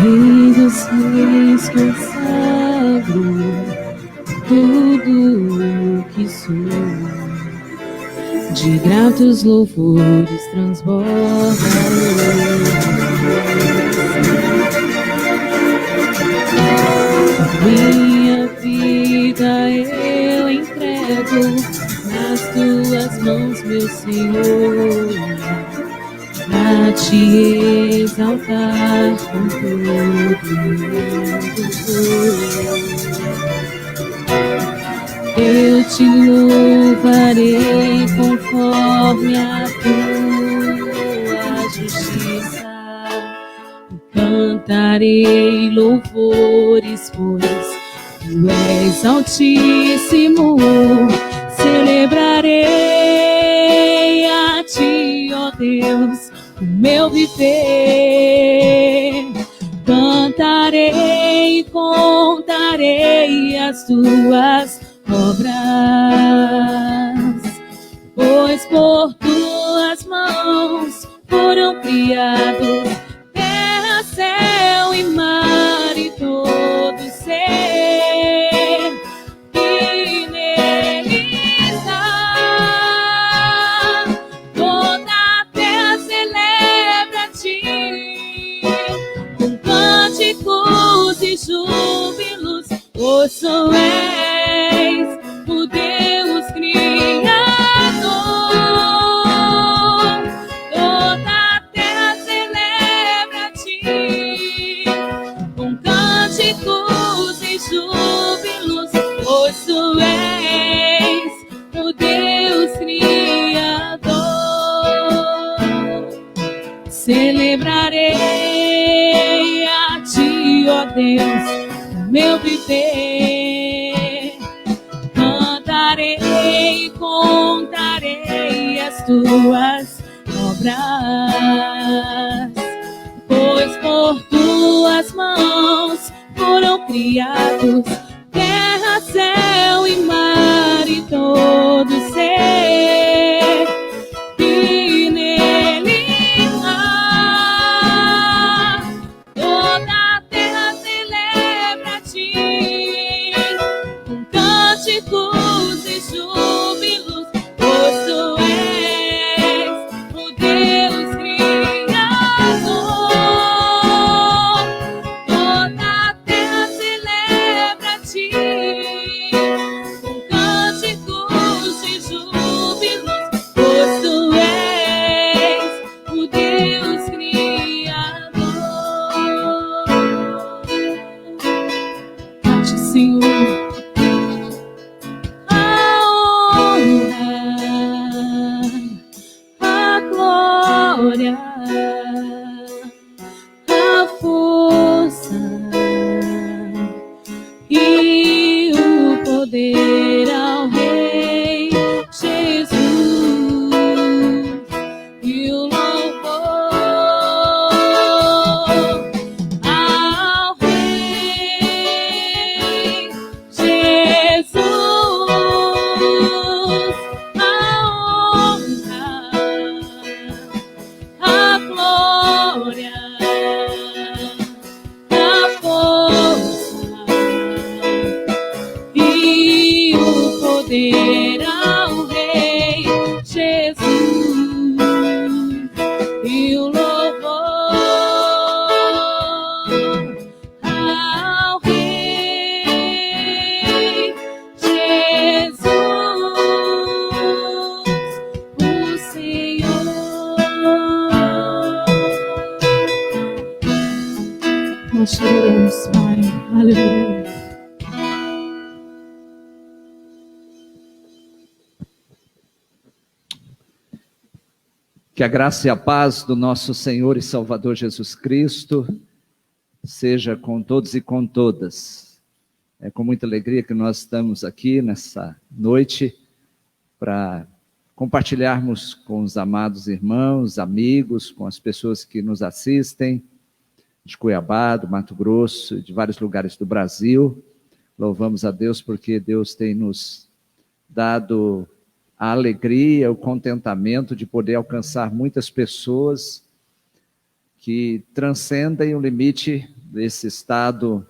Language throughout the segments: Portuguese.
Rei dos reis, consagro tudo o que sou, de gratos louvores transborda minha vida eu entrego nas tuas mãos, meu Senhor, pra te exaltar com todo eu te louvarei conforme a tua justiça, cantarei louvores, pois tu és altíssimo, celebrarei a ti, ó Deus, o meu viver, cantarei e contarei as tuas obras, pois por tuas mãos foram criados terra, céu e mar e todo ser que neles há. Toda a terra celebra a ti com cânticos e júbilos, pois tu és o Deus Criador. Toda a terra celebra a ti com cânticos e júbilos, pois tu és o Deus Criador. Celebrarei a ti, ó Deus, o meu viver, cantarei e contarei as tuas obras, pois por tuas mãos foram criados terra, céu e mar e todo ser que nele há. Toda a terra celebra a ti com cânticos e júbilos, pois tu és o Deus Criador. Toda a terra celebra a ti com cânticos nós te adoramos, Pai. Aleluia. Que a graça e a paz do nosso Senhor e Salvador Jesus Cristo seja com todos e com todas. É com muita alegria que nós estamos aqui nessa noite para compartilharmos com os amados irmãos, amigos, com as pessoas que nos assistem de Cuiabá, do Mato Grosso, de vários lugares do Brasil. Louvamos a Deus porque Deus tem nos dado a alegria, o contentamento de poder alcançar muitas pessoas que transcendem o limite desse estado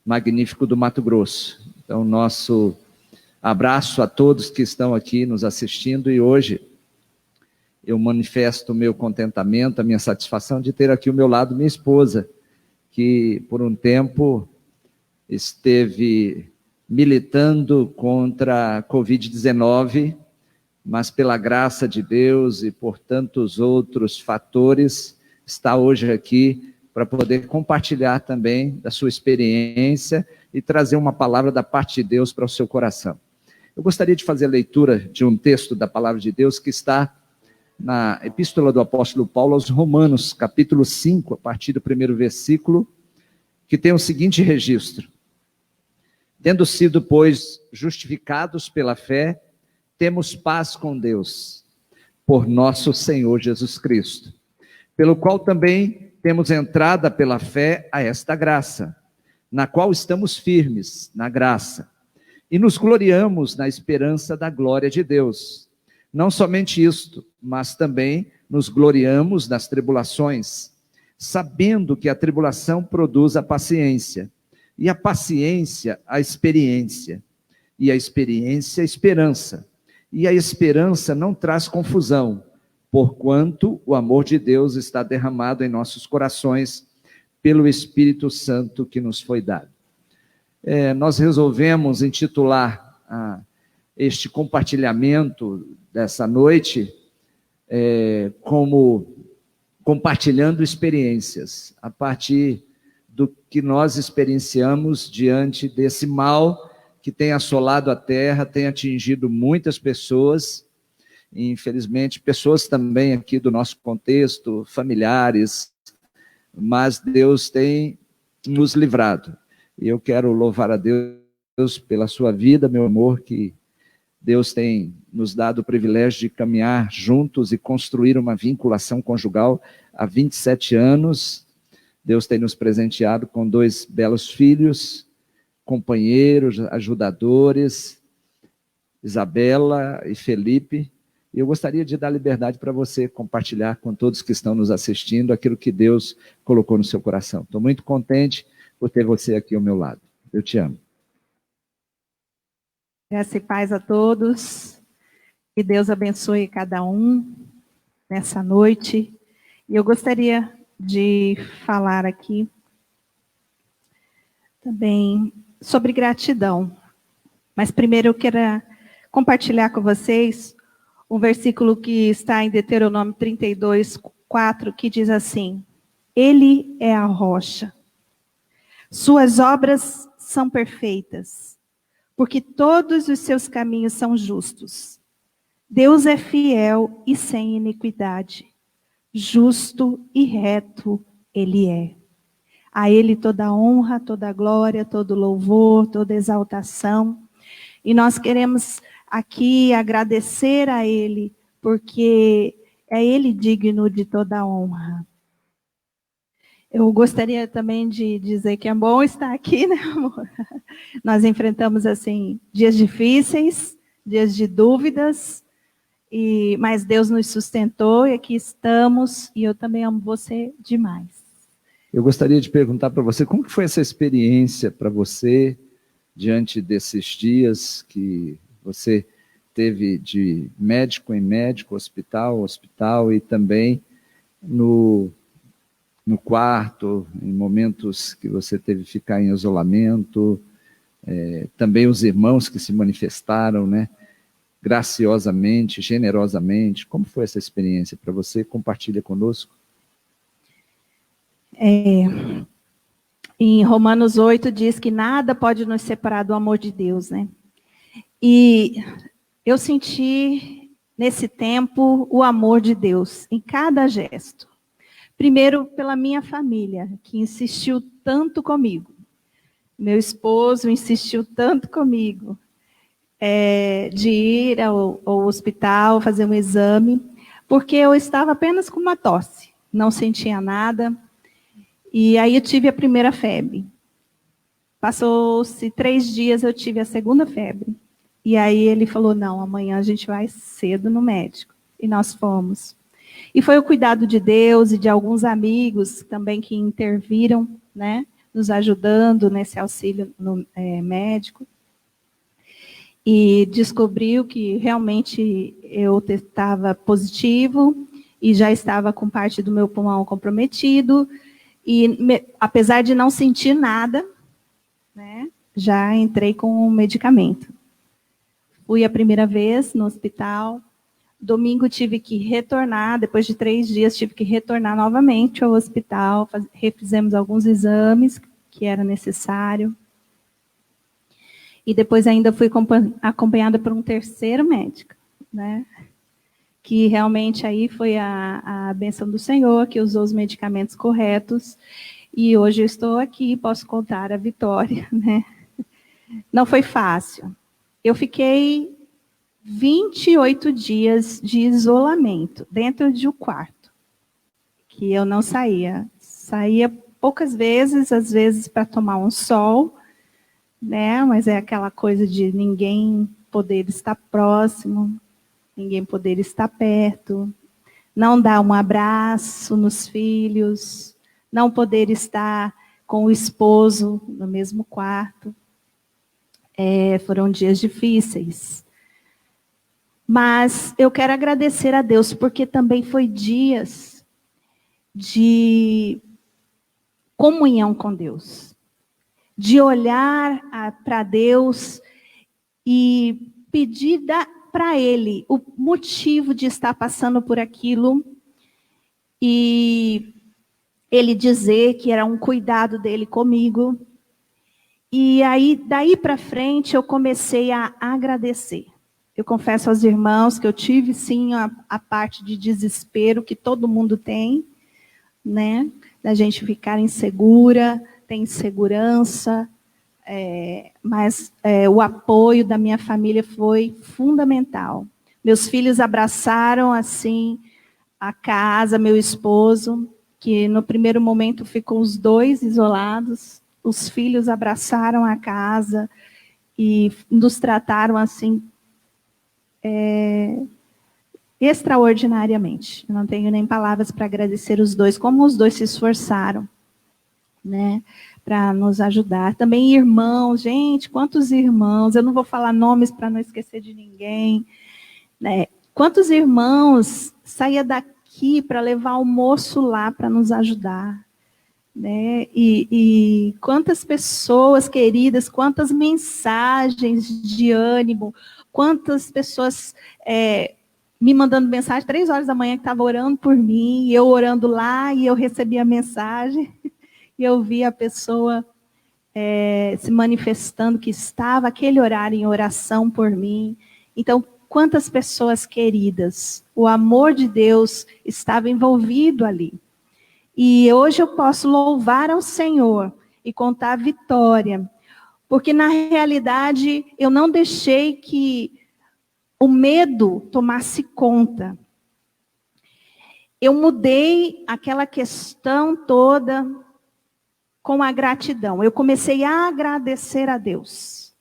magnífico do Mato Grosso. Então, nosso abraço a todos que estão aqui nos assistindo, e hoje eu manifesto o meu contentamento, a minha satisfação de ter aqui ao meu lado minha esposa, que por um tempo esteve militando contra a Covid-19, mas pela graça de Deus e por tantos outros fatores, está hoje aqui para poder compartilhar também da sua experiência e trazer uma palavra da parte de Deus para o seu coração. Eu gostaria de fazer a leitura de um texto da palavra de Deus que está na Epístola do Apóstolo Paulo aos Romanos, capítulo 5, a partir do primeiro versículo, que tem o seguinte registro: tendo sido, pois, justificados pela fé, temos paz com Deus, por nosso Senhor Jesus Cristo, pelo qual também temos entrada pela fé a esta graça, na qual estamos firmes, na graça, e nos gloriamos na esperança da glória de Deus. Não somente isto, mas também nos gloriamos nas tribulações, sabendo que a tribulação produz a paciência, e a paciência a experiência, e a experiência a esperança. E a esperança não traz confusão, porquanto o amor de Deus está derramado em nossos corações pelo Espírito Santo que nos foi dado. Nós resolvemos intitular este compartilhamento dessa noite como compartilhando experiências, a partir do que nós experienciamos diante desse mal que tem assolado a terra, tem atingido muitas pessoas, e, infelizmente, pessoas também aqui do nosso contexto, familiares, mas Deus tem nos livrado. E eu quero louvar a Deus pela sua vida, meu amor, que Deus tem nos dado o privilégio de caminhar juntos e construir uma vinculação conjugal há 27 anos. Deus tem nos presenteado com 2 belos filhos, companheiros, ajudadores, Isabela e Felipe. E eu gostaria de dar liberdade para você compartilhar com todos que estão nos assistindo aquilo que Deus colocou no seu coração. Estou muito contente por ter você aqui ao meu lado. Eu te amo. Graça e paz a todos. Que Deus abençoe cada um nessa noite. E eu gostaria de falar aqui também sobre gratidão. Mas primeiro eu quero compartilhar com vocês um versículo que está em Deuteronômio 32:4, que diz assim: Ele é a rocha, suas obras são perfeitas, porque todos os seus caminhos são justos. Deus é fiel e sem iniquidade, justo e reto Ele é. A Ele toda a honra, toda a glória, todo louvor, toda exaltação. E nós queremos aqui agradecer a Ele, porque é Ele digno de toda a honra. Eu gostaria também de dizer que é bom estar aqui, né, amor? Nós enfrentamos, assim, dias difíceis, dias de dúvidas, mas Deus nos sustentou e aqui estamos, e eu também amo você demais. Eu gostaria de perguntar para você, como que foi essa experiência para você, diante desses dias que você teve de médico em médico, hospital, e também no quarto, em momentos que você teve que ficar em isolamento, também os irmãos que se manifestaram, né, graciosamente, generosamente. Como foi essa experiência para você? Compartilha conosco. Em Romanos 8 diz que nada pode nos separar do amor de Deus, né? E eu senti nesse tempo o amor de Deus em cada gesto. Primeiro pela minha família, que insistiu tanto comigo. Meu esposo insistiu tanto comigo de ir ao hospital fazer um exame, porque eu estava apenas com uma tosse, não sentia nada. E aí eu tive a primeira febre. Passou-se 3 dias, eu tive a segunda febre. E aí ele falou, não, amanhã a gente vai cedo no médico. E nós fomos. E foi o cuidado de Deus e de alguns amigos também que interviram, né, nos ajudando nesse auxílio médico. E descobriu que realmente eu estava positivo e já estava com parte do meu pulmão comprometido. E apesar de não sentir nada, né, já entrei com o medicamento. Fui a primeira vez no hospital. Domingo tive que retornar, depois de 3 dias tive que retornar novamente ao hospital. Refizemos alguns exames que era necessário. E depois ainda fui acompanhada por um terceiro médico, né? Que realmente aí foi a bênção do Senhor, que usou os medicamentos corretos, e hoje eu estou aqui, posso contar a vitória, né? Não foi fácil. Eu fiquei 28 dias de isolamento, dentro de um quarto, que eu não saía. Saía poucas vezes, às vezes para tomar um sol, né? Mas é aquela coisa de ninguém poder estar próximo, ninguém poder estar perto, não dar um abraço nos filhos, não poder estar com o esposo no mesmo quarto. Foram dias difíceis. Mas eu quero agradecer a Deus, porque também foi dias de comunhão com Deus, de olhar para Deus e pedir para Ele o motivo de estar passando por aquilo e Ele dizer que era um cuidado dele comigo. E aí, daí para frente, eu comecei a agradecer. Eu confesso aos irmãos que eu tive, sim, a parte de desespero que todo mundo tem, né? Da gente ficar insegura, tem insegurança, mas o apoio da minha família foi fundamental. Meus filhos abraçaram, assim, a casa, meu esposo, que no primeiro momento ficou os 2 isolados. Os filhos abraçaram a casa e nos trataram, assim, extraordinariamente. Eu não tenho nem palavras para agradecer os 2, como os 2 se esforçaram, né, para nos ajudar. Também irmãos, gente, quantos irmãos, eu não vou falar nomes para não esquecer de ninguém, né? Quantos irmãos saía daqui para levar almoço lá para nos ajudar, né? E quantas pessoas queridas, quantas mensagens de ânimo, quantas pessoas me mandando mensagem 3 horas da manhã que estava orando por mim, e eu orando lá, e eu recebi a mensagem, e eu vi a pessoa se manifestando que estava aquele horário em oração por mim. Então, quantas pessoas queridas, o amor de Deus estava envolvido ali. E hoje eu posso louvar ao Senhor e contar a vitória, porque na realidade eu não deixei que o medo tomasse conta. Eu mudei aquela questão toda com a gratidão. Eu comecei a agradecer a Deus.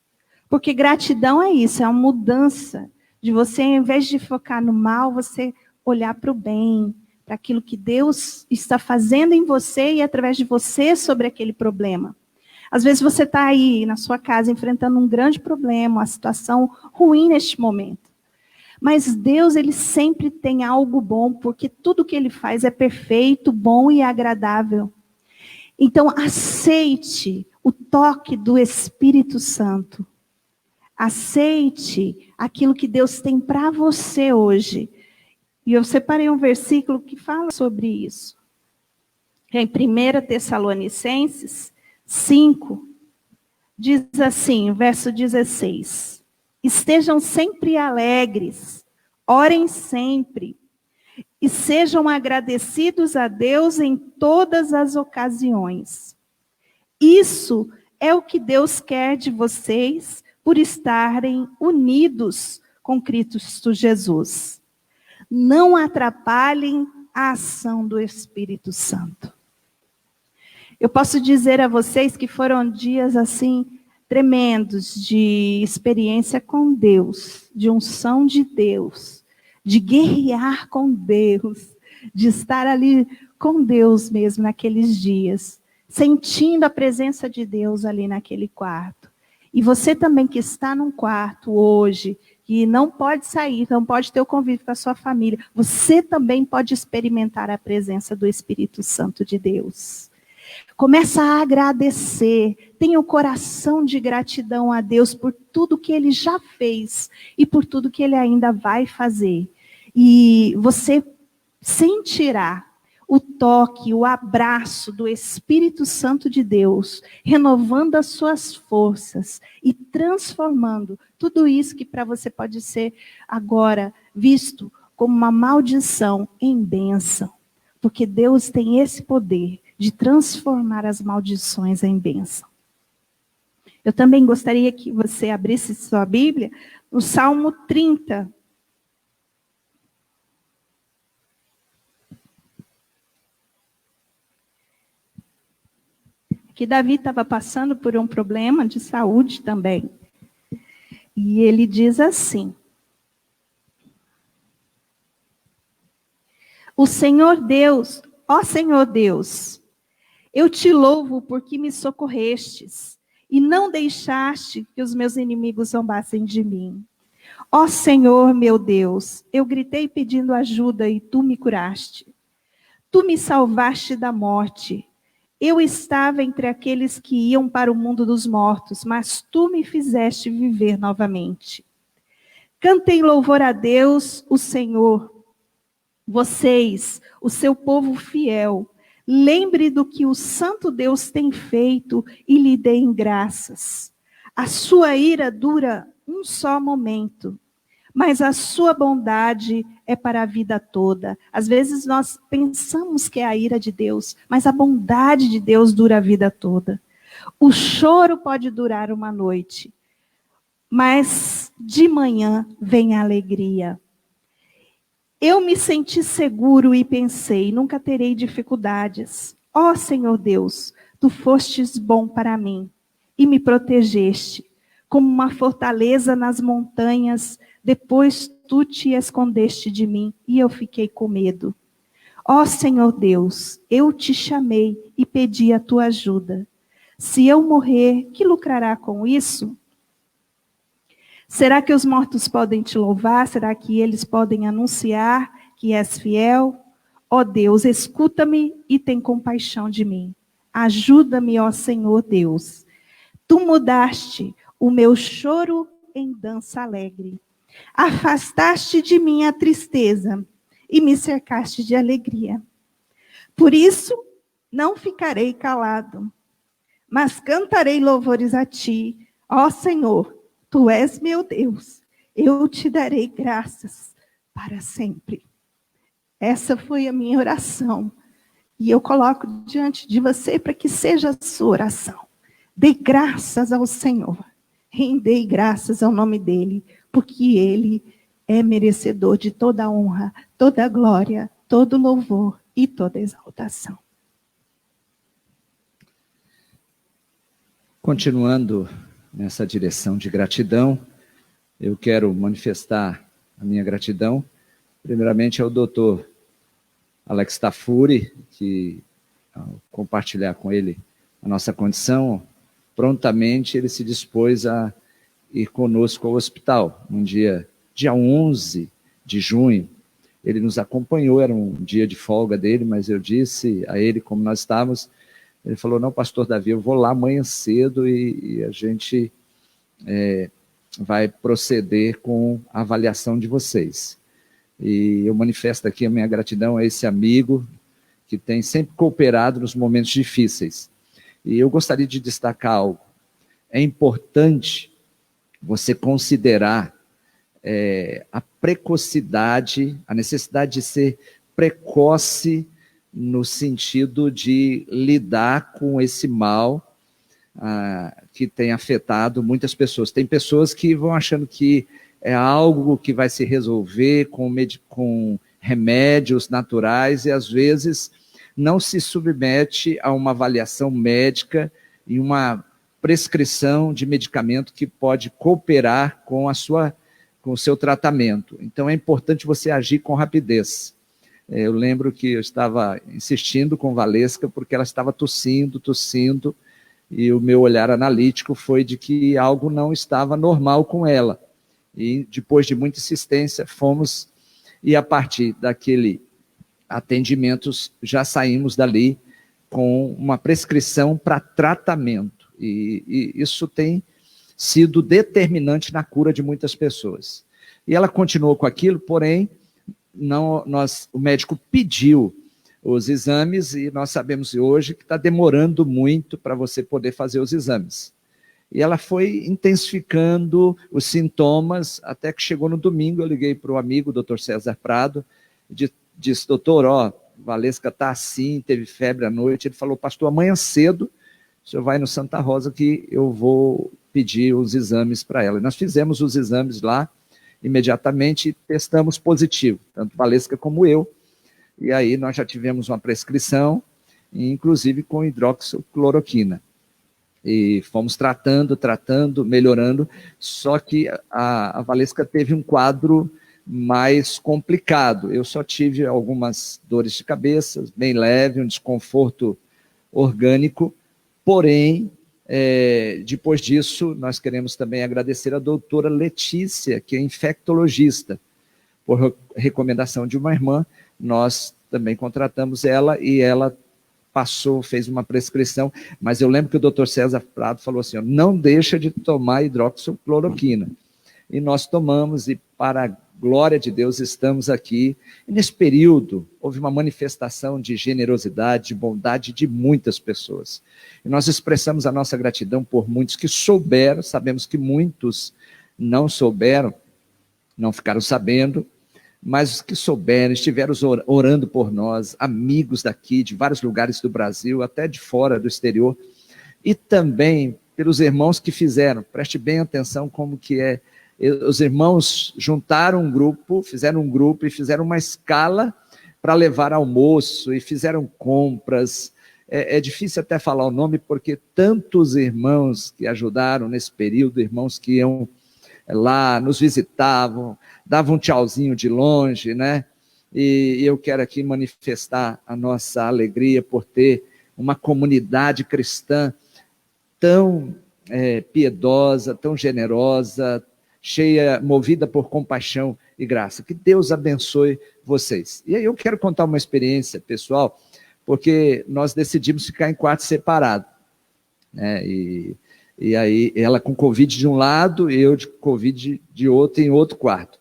Porque gratidão é isso, é uma mudança de você, ao invés de focar no mal, você olhar para o bem, para aquilo que Deus está fazendo em você e através de você sobre aquele problema. Às vezes você está aí na sua casa enfrentando um grande problema, uma situação ruim neste momento. Mas Deus, Ele sempre tem algo bom, porque tudo que Ele faz é perfeito, bom e agradável. Então, aceite o toque do Espírito Santo. Aceite aquilo que Deus tem para você hoje. E eu separei um versículo que fala sobre isso. Em 1 Tessalonicenses 5, diz assim, verso 16: estejam sempre alegres, orem sempre, e sejam agradecidos a Deus em todas as ocasiões. Isso é o que Deus quer de vocês por estarem unidos com Cristo Jesus. Não atrapalhem a ação do Espírito Santo. Eu posso dizer a vocês que foram dias assim tremendos de experiência com Deus, de unção de Deus, de guerrear com Deus, de estar ali com Deus mesmo naqueles dias, sentindo a presença de Deus ali naquele quarto. E você também que está num quarto hoje, que não pode sair, não pode ter o convívio com a sua família, você também pode experimentar a presença do Espírito Santo de Deus. Começa a agradecer, tenha o coração de gratidão a Deus por tudo que Ele já fez e por tudo que Ele ainda vai fazer. E você sentirá o toque, o abraço do Espírito Santo de Deus, renovando as suas forças e transformando tudo isso que para você pode ser agora visto como uma maldição em bênção. Porque Deus tem esse poder de transformar as maldições em bênção. Eu também gostaria que você abrisse sua Bíblia no Salmo 30. Que Davi estava passando por um problema de saúde também. E ele diz assim: o Senhor Deus, ó Senhor Deus, eu te louvo porque me socorrestes e não deixaste que os meus inimigos zombassem de mim. Ó Senhor meu Deus, eu gritei pedindo ajuda e tu me curaste. Tu me salvaste da morte. Eu estava entre aqueles que iam para o mundo dos mortos, mas tu me fizeste viver novamente. Cantem louvor a Deus, o Senhor. Vocês, o seu povo fiel, lembre do que o Santo Deus tem feito e lhe deem graças. A sua ira dura um só momento, mas a sua bondade é para a vida toda. Às vezes nós pensamos que é a ira de Deus, mas a bondade de Deus dura a vida toda. O choro pode durar uma noite, mas de manhã vem a alegria. Eu me senti seguro e pensei, nunca terei dificuldades. Ó Senhor Deus, tu fostes bom para mim e me protegeste, como uma fortaleza nas montanhas. Depois tu te escondeste de mim e eu fiquei com medo. Ó Senhor Deus, eu te chamei e pedi a tua ajuda. Se eu morrer, que lucrará com isso? Será que os mortos podem te louvar? Será que eles podem anunciar que és fiel? Ó Deus, escuta-me e tem compaixão de mim. Ajuda-me, ó Senhor Deus. Tu mudaste o meu choro em dança alegre. Afastaste de mim a tristeza e me cercaste de alegria. Por isso, não ficarei calado, mas cantarei louvores a ti. Ó Senhor, tu és meu Deus, eu te darei graças para sempre. Essa foi a minha oração. E eu coloco diante de você para que seja a sua oração. Dê graças ao Senhor. Rendei graças ao nome dele, porque ele é merecedor de toda a honra, toda a glória, todo louvor e toda exaltação. Continuando nessa direção de gratidão, eu quero manifestar a minha gratidão, primeiramente ao doutor Alex Tafuri, que, ao compartilhar com ele a nossa condição, prontamente ele se dispôs a ir conosco ao hospital. Um dia 11 de junho, ele nos acompanhou, era um dia de folga dele, mas eu disse a ele como nós estávamos, ele falou, não, pastor Davi, eu vou lá amanhã cedo e a gente vai proceder com a avaliação de vocês. E eu manifesto aqui a minha gratidão a esse amigo que tem sempre cooperado nos momentos difíceis. E eu gostaria de destacar algo. É importante você considerar a precocidade, a necessidade de ser precoce no sentido de lidar com esse mal que tem afetado muitas pessoas. Tem pessoas que vão achando que é algo que vai se resolver com remédios naturais e às vezes não se submete a uma avaliação médica e uma prescrição de medicamento que pode cooperar com o seu tratamento. Então é importante você agir com rapidez. Eu lembro que eu estava insistindo com Valesca porque ela estava tossindo, e o meu olhar analítico foi de que algo não estava normal com ela. E depois de muita insistência, fomos, e a partir daquele atendimento, já saímos dali com uma prescrição para tratamento. E isso tem sido determinante na cura de muitas pessoas. E ela continuou com aquilo, porém, o médico pediu os exames e nós sabemos hoje que está demorando muito para você poder fazer os exames. E ela foi intensificando os sintomas, até que chegou no domingo, eu liguei para o amigo, o Dr. César Prado, e disse, doutor, Valesca está assim, teve febre à noite. Ele falou, pastor, amanhã cedo, o senhor vai no Santa Rosa que eu vou pedir os exames para ela. E nós fizemos os exames lá, imediatamente, testamos positivo, tanto Valesca como eu, e aí nós já tivemos uma prescrição, inclusive com hidroxicloroquina. E fomos tratando, melhorando, só que a Valesca teve um quadro mais complicado. Eu só tive algumas dores de cabeça, bem leve, um desconforto orgânico, porém, depois disso, nós queremos também agradecer a doutora Letícia, que é infectologista. Por recomendação de uma irmã, nós também contratamos ela e ela fez uma prescrição, mas eu lembro que o doutor César Prado falou assim, não deixa de tomar hidroxicloroquina. E nós tomamos, e para a glória de Deus estamos aqui. E nesse período, houve uma manifestação de generosidade, de bondade de muitas pessoas. E nós expressamos a nossa gratidão por muitos que souberam, sabemos que muitos não souberam, não ficaram sabendo, mas os que souberam, estiveram orando por nós, amigos daqui, de vários lugares do Brasil, até de fora do exterior, e também pelos irmãos que fizeram, preste bem atenção como que é, os irmãos juntaram um grupo, fizeram um grupo e fizeram uma escala para levar almoço, e fizeram compras, é difícil até falar o nome, porque tantos irmãos que ajudaram nesse período, irmãos que iam lá, nos visitavam, davam um tchauzinho de longe, né? E eu quero aqui manifestar a nossa alegria por ter uma comunidade cristã tão piedosa, tão generosa, cheia, movida por compaixão e graça. Que Deus abençoe vocês. E aí eu quero contar uma experiência pessoal, porque nós decidimos ficar em quarto separado, né? E aí ela com Covid de um lado e eu de Covid de outro, em outro quarto.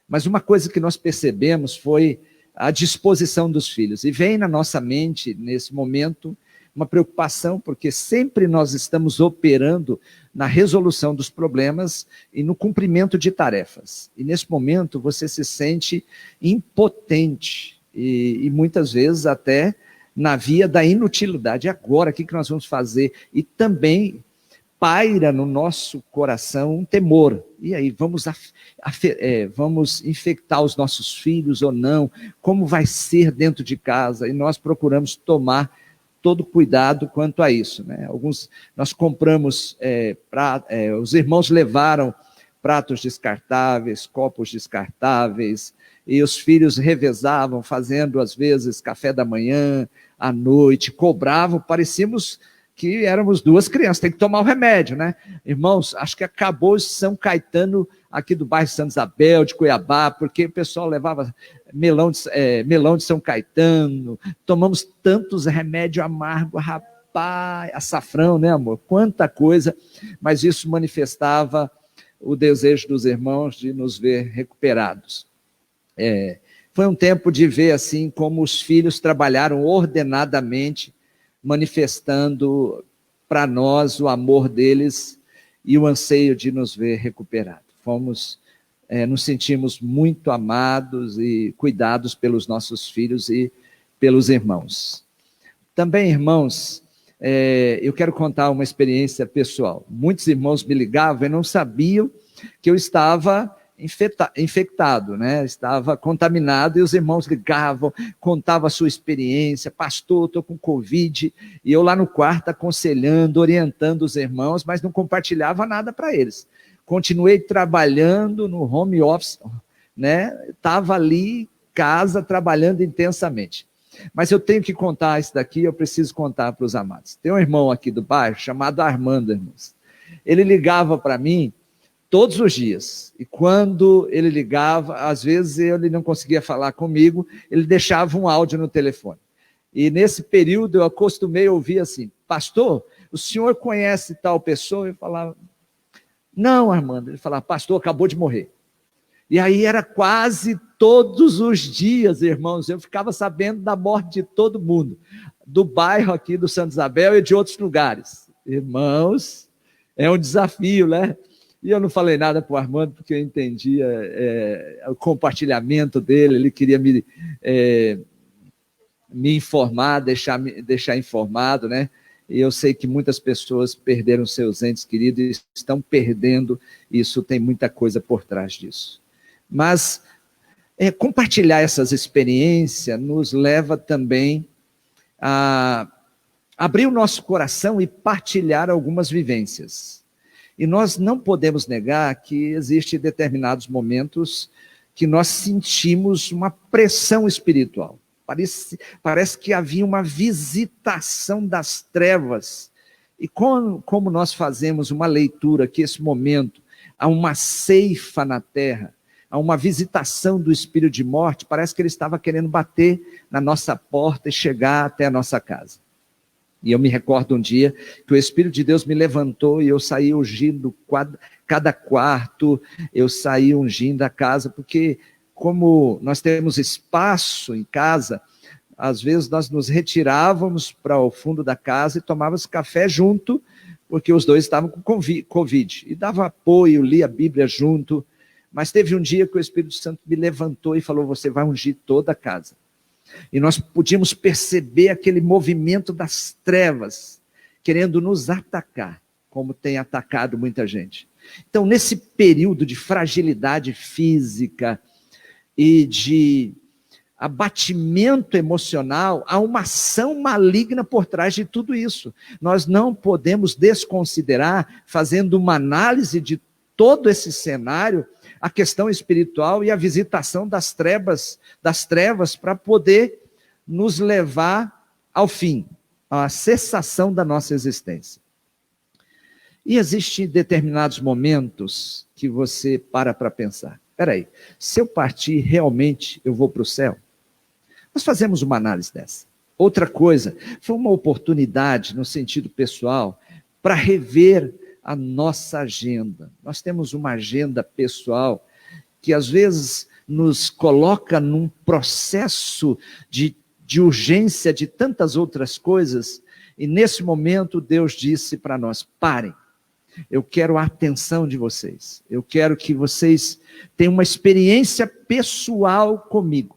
Mas uma coisa que nós percebemos foi a disposição dos filhos. E vem na nossa mente, nesse momento, uma preocupação, porque sempre nós estamos operando na resolução dos problemas e no cumprimento de tarefas. E nesse momento você se sente impotente e muitas vezes até na via da inutilidade. E agora, o que nós vamos fazer? E também paira no nosso coração um temor. E aí, vamos infectar os nossos filhos ou não? Como vai ser dentro de casa? E nós procuramos tomar todo cuidado quanto a isso, né? Nós compramos, os irmãos levaram pratos descartáveis, copos descartáveis, e os filhos revezavam, fazendo às vezes café da manhã, à noite, cobravam, parecíamos que éramos duas crianças, tem que tomar o remédio, né? Irmãos, acho que acabou o São Caetano, aqui do bairro Santa Isabel, de Cuiabá, porque o pessoal levava melão de São Caetano, tomamos tantos remédios amargos, rapaz, açafrão, né, amor? Quanta coisa, mas isso manifestava o desejo dos irmãos de nos ver recuperados. Foi um tempo de ver, assim, como os filhos trabalharam ordenadamente, manifestando para nós o amor deles e o anseio de nos ver recuperados. Nos sentimos muito amados e cuidados pelos nossos filhos e pelos irmãos. Também, irmãos, eu quero contar uma experiência pessoal. Muitos irmãos me ligavam e não sabiam que eu estava infectado, né? Estava contaminado, e os irmãos ligavam, contavam a sua experiência. Pastor, estou com Covid, e eu lá no quarto aconselhando, orientando os irmãos, mas não compartilhava nada para eles. Continuei trabalhando no home office, né? Estava ali em casa trabalhando intensamente. Mas eu tenho que contar isso daqui, eu preciso contar para os amados. Tem um irmão aqui do bairro chamado Armando, irmãos. Ele ligava para mim todos os dias. E quando ele ligava, às vezes ele não conseguia falar comigo, ele deixava um áudio no telefone. E nesse período eu acostumei a ouvir assim: pastor, o senhor conhece tal pessoa? Eu falava: não, Armando. Ele falava: pastor, acabou de morrer. E aí era quase todos os dias, irmãos, eu ficava sabendo da morte de todo mundo, do bairro aqui do Santa Isabel e de outros lugares. Irmãos, é um desafio, né? E eu não falei nada para o Armando, porque eu entendia o compartilhamento dele, ele queria me informar, deixar informado, né? E eu sei que muitas pessoas perderam seus entes queridos e estão perdendo, isso tem muita coisa por trás disso. Mas compartilhar essas experiências nos leva também a abrir o nosso coração e partilhar algumas vivências. E nós não podemos negar que existem determinados momentos que nós sentimos uma pressão espiritual. Parece que havia uma visitação das trevas. E como nós fazemos uma leitura que esse momento há uma ceifa na terra, há uma visitação do espírito de morte, parece que ele estava querendo bater na nossa porta e chegar até a nossa casa. E eu me recordo um dia que o Espírito de Deus me levantou e eu saí ungindo cada quarto, eu saí ungindo a casa, porque como nós temos espaço em casa, às vezes nós nos retirávamos para o fundo da casa e tomávamos café junto, porque os dois estavam com Covid. E dava apoio, lia a Bíblia junto. Mas teve um dia que o Espírito Santo me levantou e falou: você vai ungir toda a casa. E nós podíamos perceber aquele movimento das trevas, querendo nos atacar, como tem atacado muita gente. Então, nesse período de fragilidade física e de abatimento emocional, há uma ação maligna por trás de tudo isso. Nós não podemos desconsiderar, fazendo uma análise de todo esse cenário, a questão espiritual e a visitação das trevas para poder nos levar ao fim, à cessação da nossa existência. E existem determinados momentos que você para pensar: peraí, se eu partir, realmente eu vou para o céu? Nós fazemos uma análise dessa. Outra coisa, foi uma oportunidade no sentido pessoal para rever a nossa agenda. Nós temos uma agenda pessoal que às vezes nos coloca num processo de urgência de tantas outras coisas, e nesse momento Deus disse para nós: parem, eu quero a atenção de vocês, eu quero que vocês tenham uma experiência pessoal comigo.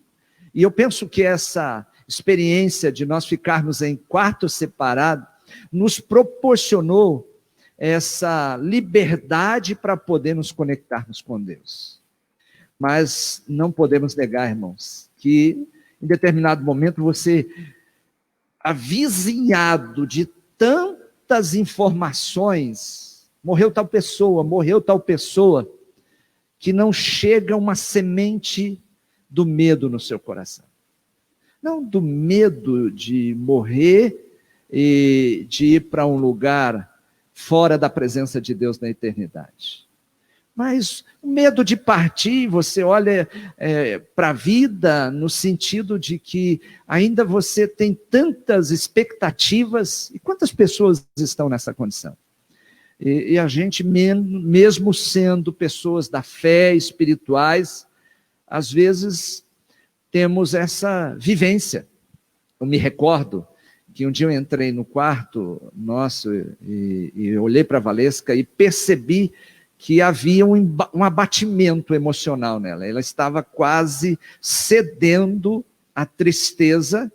E eu penso que essa experiência de nós ficarmos em quarto separado nos proporcionou essa liberdade para poder nos conectarmos com Deus. Mas não podemos negar, irmãos, que em determinado momento você, avizinhado de tantas informações, morreu tal pessoa, que não chega uma semente do medo no seu coração. Não do medo de morrer e de ir para um lugar fora da presença de Deus na eternidade. Mas o medo de partir, você olha para a vida no sentido de que ainda você tem tantas expectativas. E quantas pessoas estão nessa condição? E a gente, mesmo sendo pessoas da fé, espirituais, às vezes temos essa vivência. Eu me recordo que um dia eu entrei no quarto nosso e olhei para a Valesca e percebi que havia um abatimento emocional nela. Ela estava quase cedendo à tristeza,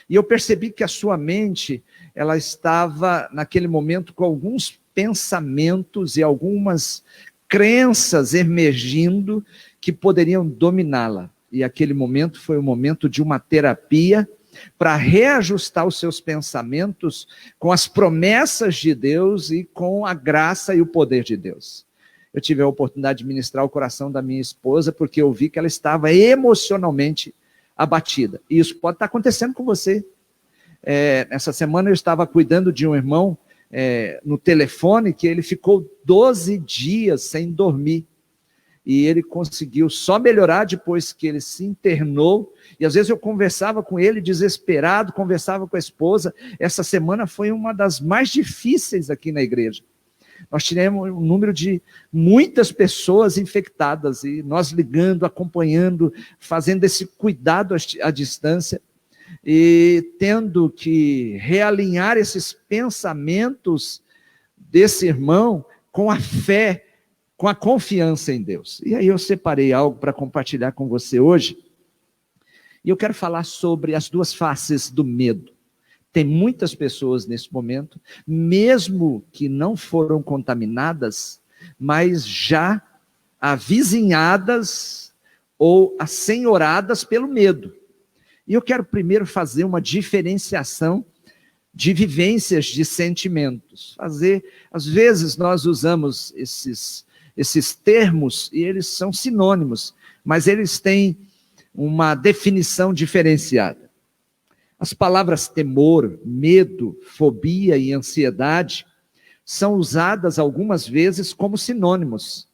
e eu percebi que a sua mente, ela estava naquele momento com alguns pensamentos e algumas crenças emergindo que poderiam dominá-la. E aquele momento foi o momento de uma terapia para reajustar os seus pensamentos com as promessas de Deus e com a graça e o poder de Deus. Eu tive a oportunidade de ministrar o coração da minha esposa, porque eu vi que ela estava emocionalmente abatida. E isso pode estar acontecendo com você. Essa semana eu estava cuidando de um irmão no telefone, que ele ficou 12 dias sem dormir. E ele conseguiu só melhorar depois que ele se internou. E às vezes eu conversava com ele desesperado, conversava com a esposa. Essa semana foi uma das mais difíceis aqui na igreja. Nós tivemos um número de muitas pessoas infectadas, e nós ligando, acompanhando, fazendo esse cuidado à distância, e tendo que realinhar esses pensamentos desse irmão com a fé, com a confiança em Deus. E aí eu separei algo para compartilhar com você hoje, e eu quero falar sobre as duas faces do medo. Tem muitas pessoas nesse momento, mesmo que não foram contaminadas, mas já avizinhadas ou assenhoradas pelo medo. E eu quero primeiro fazer uma diferenciação de vivências, de sentimentos. Às vezes nós usamos esses termos e eles são sinônimos, mas eles têm uma definição diferenciada. As palavras temor, medo, fobia e ansiedade são usadas algumas vezes como sinônimos,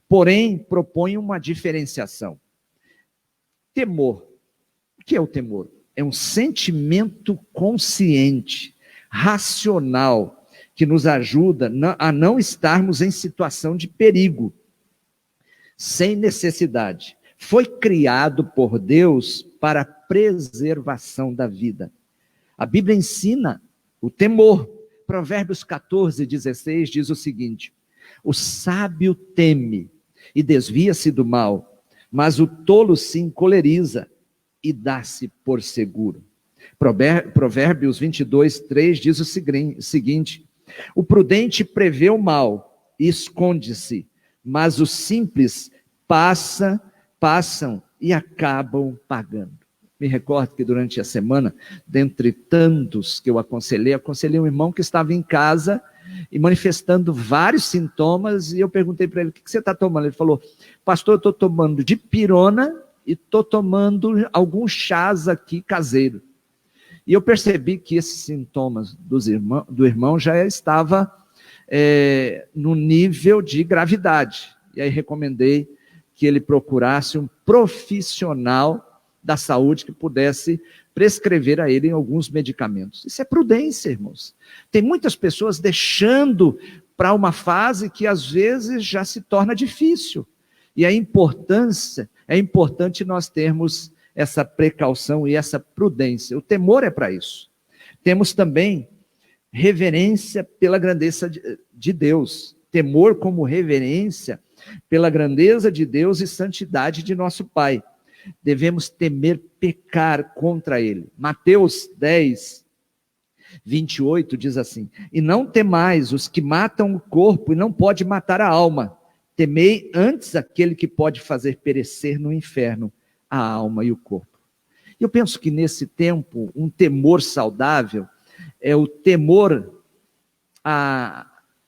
porém propõem uma diferenciação. Temor. O que é o temor? É um sentimento consciente, racional, que nos ajuda a não estarmos em situação de perigo, sem necessidade. Foi criado por Deus para a preservação da vida. A Bíblia ensina o temor. Provérbios 14:16 diz o seguinte: o sábio teme e desvia-se do mal, mas o tolo se encoleriza e dá-se por seguro. Provérbios 22:3 diz o seguinte: o prudente prevê o mal e esconde-se, mas os simples passam e acabam pagando. Me recordo que durante a semana, dentre tantos que eu aconselhei um irmão que estava em casa e manifestando vários sintomas, e eu perguntei para ele: o que você está tomando? Ele falou: pastor, eu estou tomando dipirona e estou tomando alguns chás aqui caseiro. E eu percebi que esses sintomas do irmão já estava no nível de gravidade. E aí recomendei que ele procurasse um profissional da saúde que pudesse prescrever a ele alguns medicamentos. Isso é prudência, irmãos. Tem muitas pessoas deixando para uma fase que às vezes já se torna difícil. E é importante nós termos essa precaução e essa prudência. O temor é para isso. Temos também reverência pela grandeza de Deus. Temor como reverência pela grandeza de Deus e santidade de nosso Pai. Devemos temer pecar contra Ele. Mateus 10:28 diz assim: e não temais os que matam o corpo e não pode matar a alma. Temei antes aquele que pode fazer perecer no inferno a alma e o corpo. Eu penso que nesse tempo, um temor saudável é o temor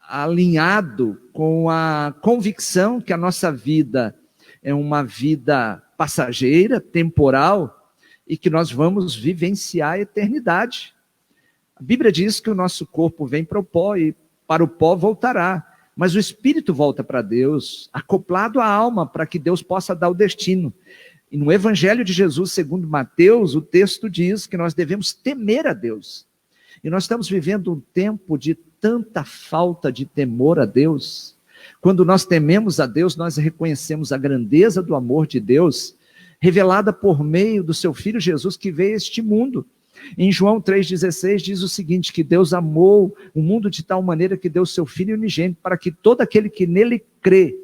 alinhado com a convicção que a nossa vida é uma vida passageira, temporal, e que nós vamos vivenciar a eternidade. A Bíblia diz que o nosso corpo vem para o pó e para o pó voltará, mas o espírito volta para Deus, acoplado à alma, para que Deus possa dar o destino. E no Evangelho de Jesus, segundo Mateus, o texto diz que nós devemos temer a Deus. E nós estamos vivendo um tempo de tanta falta de temor a Deus. Quando nós tememos a Deus, nós reconhecemos a grandeza do amor de Deus, revelada por meio do seu Filho Jesus, que veio a este mundo. Em João 3,16 diz o seguinte, que Deus amou o mundo de tal maneira que deu seu Filho unigênito para que todo aquele que nele crê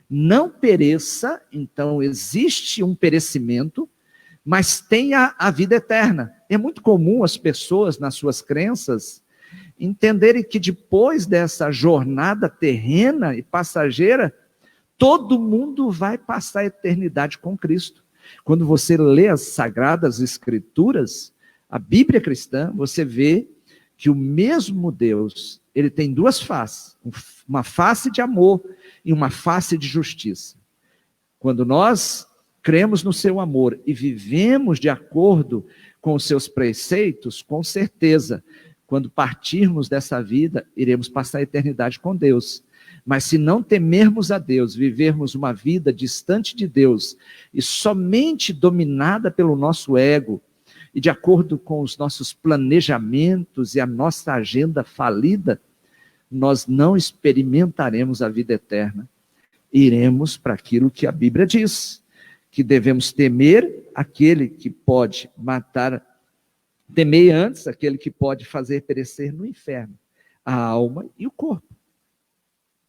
não pereça. Então existe um perecimento, mas tenha a vida eterna. É muito comum as pessoas, nas suas crenças, entenderem que depois dessa jornada terrena e passageira, todo mundo vai passar a eternidade com Cristo. Quando você lê as Sagradas Escrituras, a Bíblia cristã, você vê que o mesmo Deus, ele tem duas faces, uma face de amor e uma face de justiça. Quando nós cremos no seu amor e vivemos de acordo com os seus preceitos, com certeza, quando partirmos dessa vida, iremos passar a eternidade com Deus. Mas se não temermos a Deus, vivermos uma vida distante de Deus e somente dominada pelo nosso ego e de acordo com os nossos planejamentos e a nossa agenda falida, nós não experimentaremos a vida eterna. Iremos para aquilo que a Bíblia diz, que devemos temer aquele que pode matar, temer antes aquele que pode fazer perecer no inferno a alma e o corpo.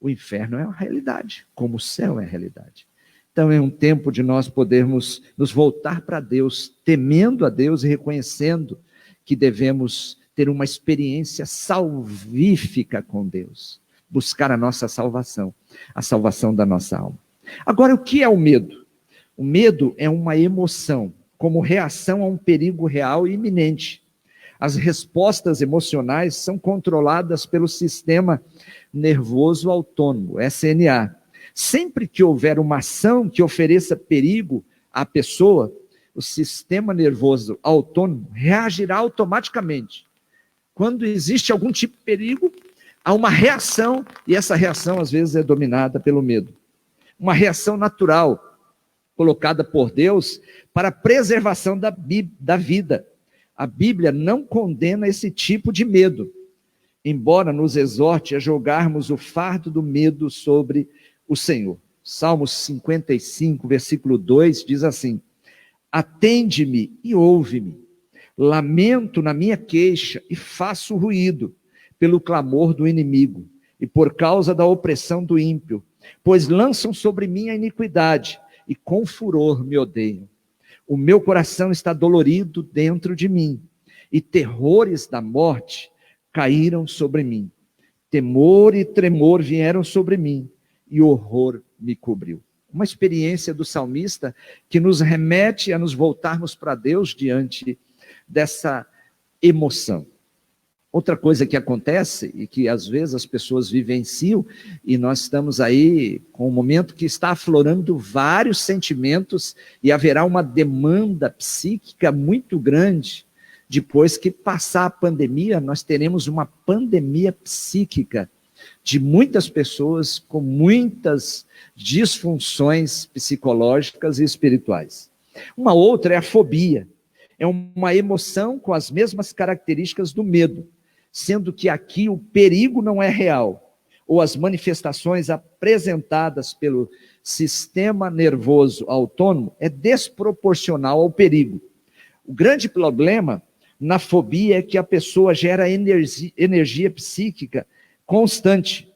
O inferno é uma realidade, como o céu é a realidade. Então é um tempo de nós podermos nos voltar para Deus, temendo a Deus e reconhecendo que devemos ter uma experiência salvífica com Deus. Buscar a nossa salvação, a salvação da nossa alma. Agora, o que é o medo? O medo é uma emoção, como reação a um perigo real e iminente. As respostas emocionais são controladas pelo sistema nervoso autônomo, SNA. Sempre que houver uma ação que ofereça perigo à pessoa, o sistema nervoso autônomo reagirá automaticamente. Quando existe algum tipo de perigo, há uma reação, e essa reação às vezes é dominada pelo medo. Uma reação natural, colocada por Deus para a preservação da vida. A Bíblia não condena esse tipo de medo, embora nos exorte a jogarmos o fardo do medo sobre o Senhor. Salmos 55, versículo 2, diz assim: atende-me e ouve-me, lamento na minha queixa e faço ruído pelo clamor do inimigo e por causa da opressão do ímpio, pois lançam sobre mim a iniquidade e com furor me odeiam. O meu coração está dolorido dentro de mim, e terrores da morte caíram sobre mim. Temor e tremor vieram sobre mim, e horror me cobriu. Uma experiência do salmista que nos remete a nos voltarmos para Deus diante dessa emoção. Outra coisa que acontece, e que às vezes as pessoas vivenciam, e nós estamos aí com um momento que está aflorando vários sentimentos, e haverá uma demanda psíquica muito grande. Depois que passar a pandemia, nós teremos uma pandemia psíquica, de muitas pessoas com muitas disfunções psicológicas e espirituais. Uma outra é a fobia. É uma emoção com as mesmas características do medo, sendo que aqui o perigo não é real, ou as manifestações apresentadas pelo sistema nervoso autônomo é desproporcional ao perigo. O grande problema na fobia é que a pessoa gera energia psíquica constante,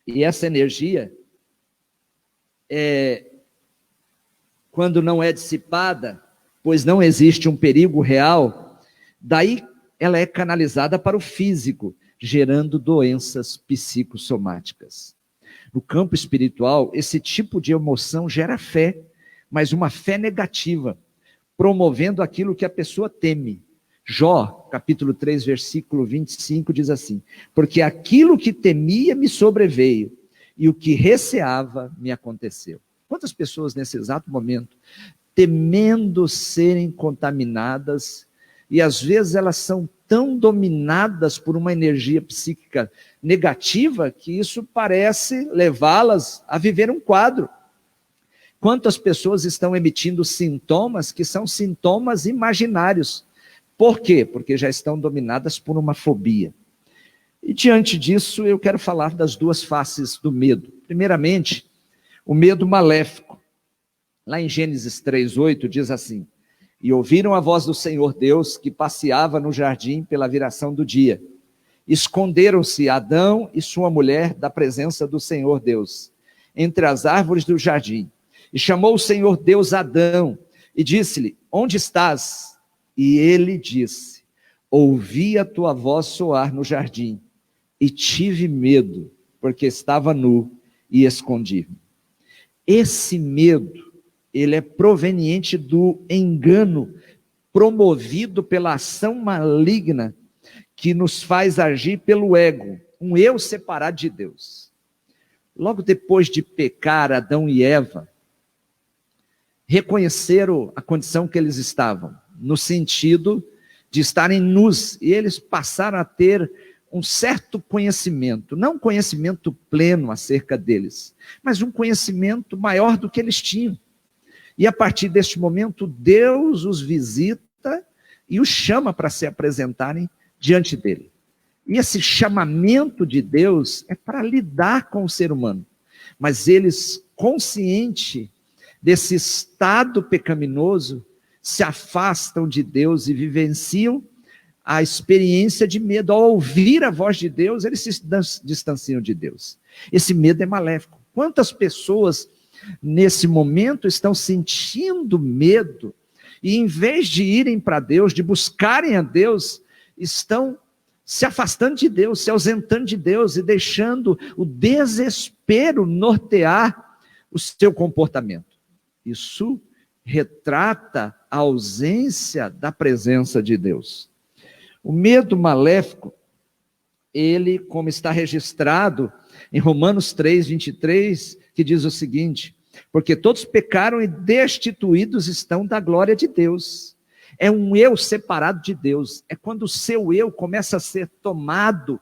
e essa energia, quando não é dissipada, pois não existe um perigo real, daí ela é canalizada para o físico, gerando doenças psicossomáticas. No campo espiritual, esse tipo de emoção gera fé, mas uma fé negativa, promovendo aquilo que a pessoa teme. Jó, capítulo 3, versículo 25, diz assim: porque aquilo que temia me sobreveio, e o que receava me aconteceu. Quantas pessoas nesse exato momento, temendo serem contaminadas, e às vezes elas são tão dominadas por uma energia psíquica negativa, que isso parece levá-las a viver um quadro. Quantas pessoas estão emitindo sintomas que são sintomas imaginários? Por quê? Porque já estão dominadas por uma fobia. E diante disso, eu quero falar das duas faces do medo. Primeiramente, o medo maléfico. Lá em Gênesis 3:8 diz assim: e ouviram a voz do Senhor Deus, que passeava no jardim pela viração do dia. Esconderam-se Adão e sua mulher da presença do Senhor Deus, entre as árvores do jardim. E chamou o Senhor Deus Adão, e disse-lhe: onde estás? E ele disse: ouvi a tua voz soar no jardim, e tive medo, porque estava nu, e escondi-me. Esse medo, ele é proveniente do engano promovido pela ação maligna que nos faz agir pelo ego, um eu separado de Deus. Logo depois de pecar, Adão e Eva reconheceram a condição que eles estavam, no sentido de estarem nus, e eles passaram a ter um certo conhecimento, não um conhecimento pleno acerca deles, mas um conhecimento maior do que eles tinham. E a partir deste momento, Deus os visita e os chama para se apresentarem diante dele. E esse chamamento de Deus é para lidar com o ser humano. Mas eles, conscientes desse estado pecaminoso, se afastam de Deus e vivenciam a experiência de medo. Ao ouvir a voz de Deus, eles se distanciam de Deus. Esse medo é maléfico. Quantas pessoas nesse momento estão sentindo medo e, em vez de irem para Deus, de buscarem a Deus, estão se afastando de Deus, se ausentando de Deus e deixando o desespero nortear o seu comportamento. Isso retrata a ausência da presença de Deus. O medo maléfico, ele, como está registrado em Romanos 3:23, que diz o seguinte: porque todos pecaram e destituídos estão da glória de Deus. É um eu separado de Deus. É quando o seu eu começa a ser tomado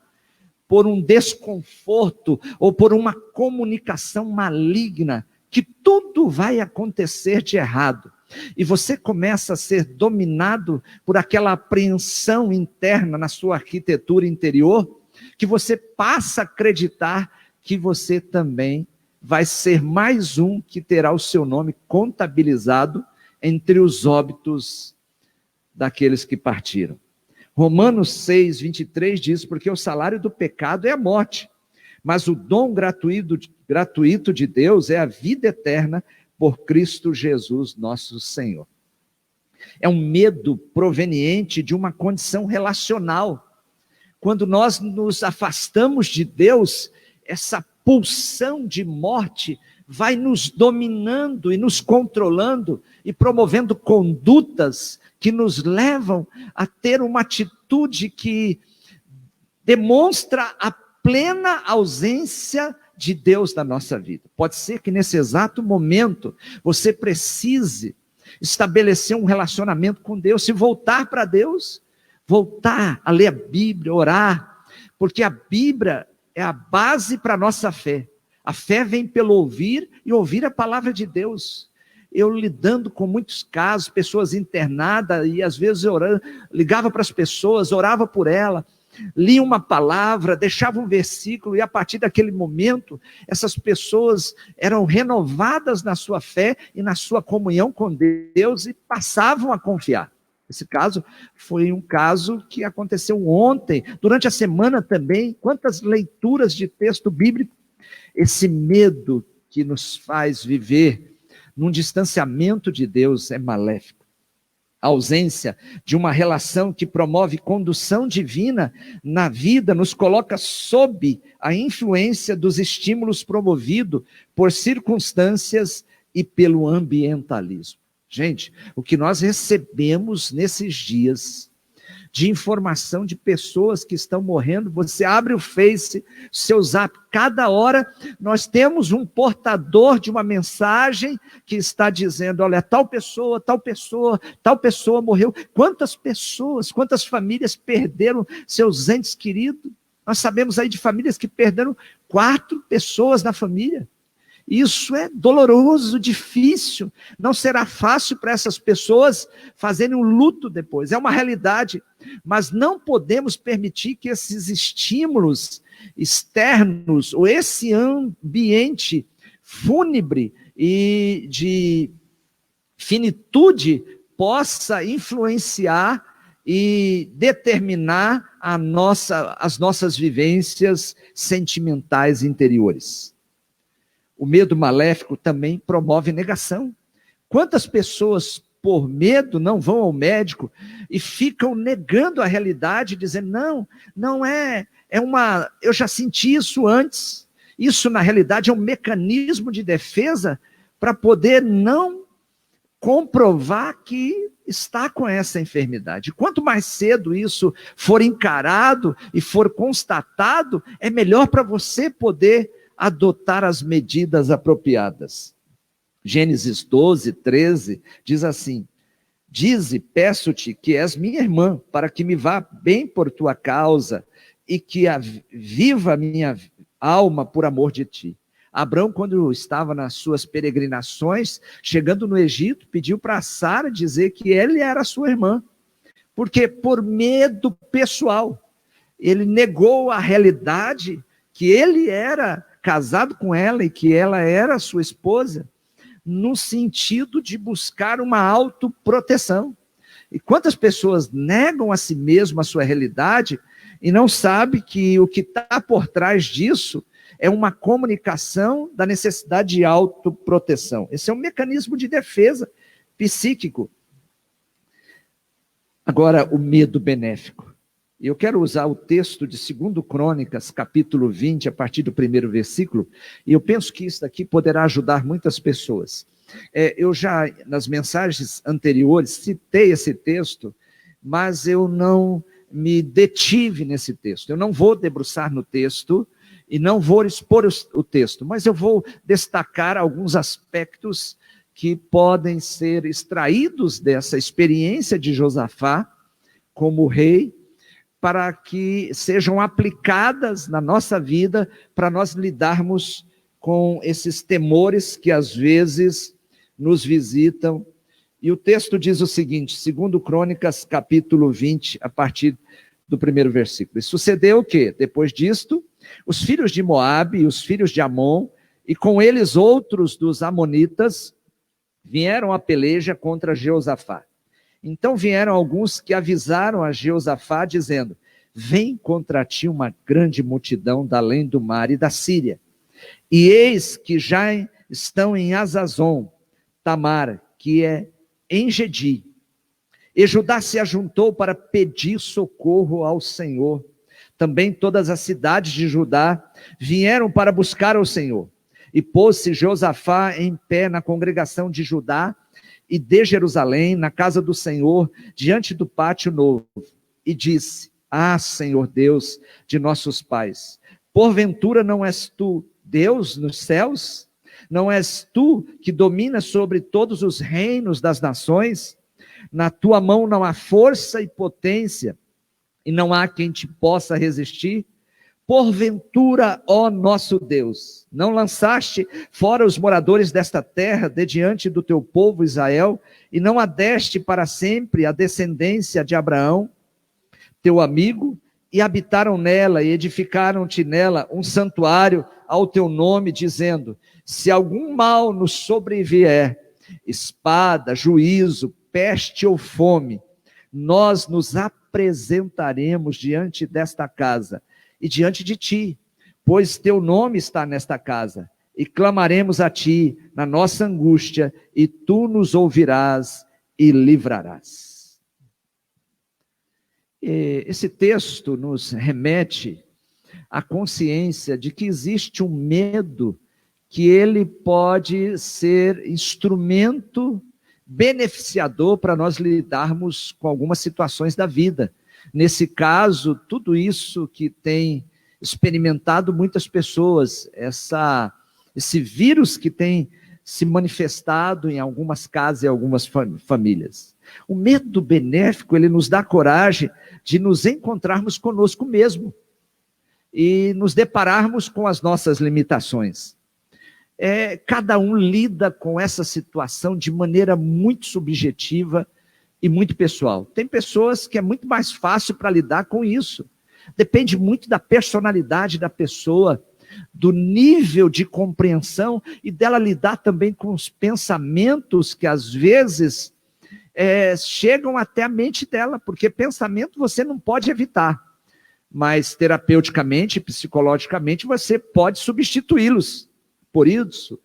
por um desconforto ou por uma comunicação maligna, que tudo vai acontecer de errado. E você começa a ser dominado por aquela apreensão interna na sua arquitetura interior, que você passa a acreditar que você também vai ser mais um que terá o seu nome contabilizado entre os óbitos daqueles que partiram. Romanos 6:23 diz: porque o salário do pecado é a morte, mas o dom gratuito de Deus é a vida eterna por Cristo Jesus, nosso Senhor. É um medo proveniente de uma condição relacional. Quando nós nos afastamos de Deus, essa pulsão de morte vai nos dominando e nos controlando e promovendo condutas que nos levam a ter uma atitude que demonstra a plena ausência de Deus na nossa vida. Pode ser que nesse exato momento você precise estabelecer um relacionamento com Deus, se voltar para Deus, voltar a ler a Bíblia, orar, porque a Bíblia é a base para a nossa fé. A fé vem pelo ouvir e ouvir a palavra de Deus. Eu lidando com muitos casos, pessoas internadas, e às vezes orando, ligava para as pessoas, orava por ela, lia uma palavra, deixava um versículo, e a partir daquele momento, essas pessoas eram renovadas na sua fé e na sua comunhão com Deus e passavam a confiar. Esse caso foi um caso que aconteceu ontem, durante a semana também. Quantas leituras de texto bíblico. Esse medo que nos faz viver num distanciamento de Deus é maléfico. A ausência de uma relação que promove condução divina na vida nos coloca sob a influência dos estímulos promovidos por circunstâncias e pelo ambientalismo. Gente, o que nós recebemos nesses dias de informação de pessoas que estão morrendo, você abre o Face, seu Zap, cada hora nós temos um portador de uma mensagem que está dizendo: olha, tal pessoa morreu. Quantas pessoas, quantas famílias perderam seus entes queridos? Nós sabemos aí de famílias que perderam 4 pessoas na família. Isso é doloroso, difícil. Não será fácil para essas pessoas fazerem um luto depois. É uma realidade. Mas não podemos permitir que esses estímulos externos, ou esse ambiente fúnebre e de finitude, possa influenciar e determinar as nossas vivências sentimentais interiores. O medo maléfico também promove negação. Quantas pessoas, por medo, não vão ao médico e ficam negando a realidade, dizendo, não é eu já senti isso antes. Isso, na realidade, é um mecanismo de defesa para poder não comprovar que está com essa enfermidade. Quanto mais cedo isso for encarado e for constatado, é melhor para você poder adotar as medidas apropriadas. Gênesis 12, 13, diz assim, dize, peço-te que és minha irmã, para que me vá bem por tua causa e que viva a minha alma por amor de ti. Abrão, quando estava nas suas peregrinações, chegando no Egito, pediu para Sara dizer que ele era sua irmã, porque por medo pessoal, ele negou a realidade que ele era casado com ela e que ela era sua esposa, no sentido de buscar uma autoproteção. E quantas pessoas negam a si mesmo a sua realidade e não sabem que o que está por trás disso é uma comunicação da necessidade de autoproteção. Esse é um mecanismo de defesa psíquico. Agora, o medo benéfico. Eu quero usar o texto de 2 Crônicas, capítulo 20, a partir do 1º versículo, e eu penso que isso daqui poderá ajudar muitas pessoas. Eu já, nas mensagens anteriores, citei esse texto, mas eu não me detive nesse texto. Eu não vou debruçar no texto e não vou expor o texto, mas eu vou destacar alguns aspectos que podem ser extraídos dessa experiência de Josafá como rei, para que sejam aplicadas na nossa vida, para nós lidarmos com esses temores que às vezes nos visitam. E o texto diz o seguinte, 2 Crônicas, capítulo 20, a partir do 1º versículo. E sucedeu o quê? Depois disto, os filhos de Moabe e os filhos de Amon, e com eles outros dos amonitas, vieram à peleja contra Jeosafá. Então vieram alguns que avisaram a Jeosafá, dizendo, vem contra ti uma grande multidão da além do mar e da Síria. E eis que já estão em Azazon, Tamar, que é em Gedi. E Judá se ajuntou para pedir socorro ao Senhor. Também todas as cidades de Judá vieram para buscar ao Senhor. E pôs-se Josafá em pé na congregação de Judá e de Jerusalém, na casa do Senhor, diante do pátio novo. E disse, Senhor Deus de nossos pais, porventura não és tu Deus nos céus? Não és tu que dominas sobre todos os reinos das nações? Na tua mão não há força e potência, e não há quem te possa resistir? Porventura, ó nosso Deus, não lançaste fora os moradores desta terra de diante do teu povo Israel, e não adeste para sempre a descendência de Abraão, teu amigo, e habitaram nela, e edificaram-te nela um santuário ao teu nome, dizendo, se algum mal nos sobrevier, espada, juízo, peste ou fome, nós nos apresentaremos diante desta casa, e diante de ti, pois teu nome está nesta casa, e clamaremos a ti na nossa angústia, e tu nos ouvirás e livrarás. Esse texto nos remete à consciência de que existe um medo que ele pode ser instrumento beneficiador para nós lidarmos com algumas situações da vida. Nesse caso, tudo isso que tem experimentado muitas pessoas, esse vírus que tem se manifestado em algumas casas e algumas famílias. O medo benéfico, ele nos dá coragem de nos encontrarmos conosco mesmo e nos depararmos com as nossas limitações. Cada um lida com essa situação de maneira muito subjetiva e muito pessoal. Tem pessoas que é muito mais fácil para lidar com isso. Depende muito da personalidade da pessoa, do nível de compreensão e dela lidar também com os pensamentos que às vezes chegam até a mente dela, porque pensamento você não pode evitar, mas terapeuticamente, psicologicamente, você pode substituí-los. Por isso,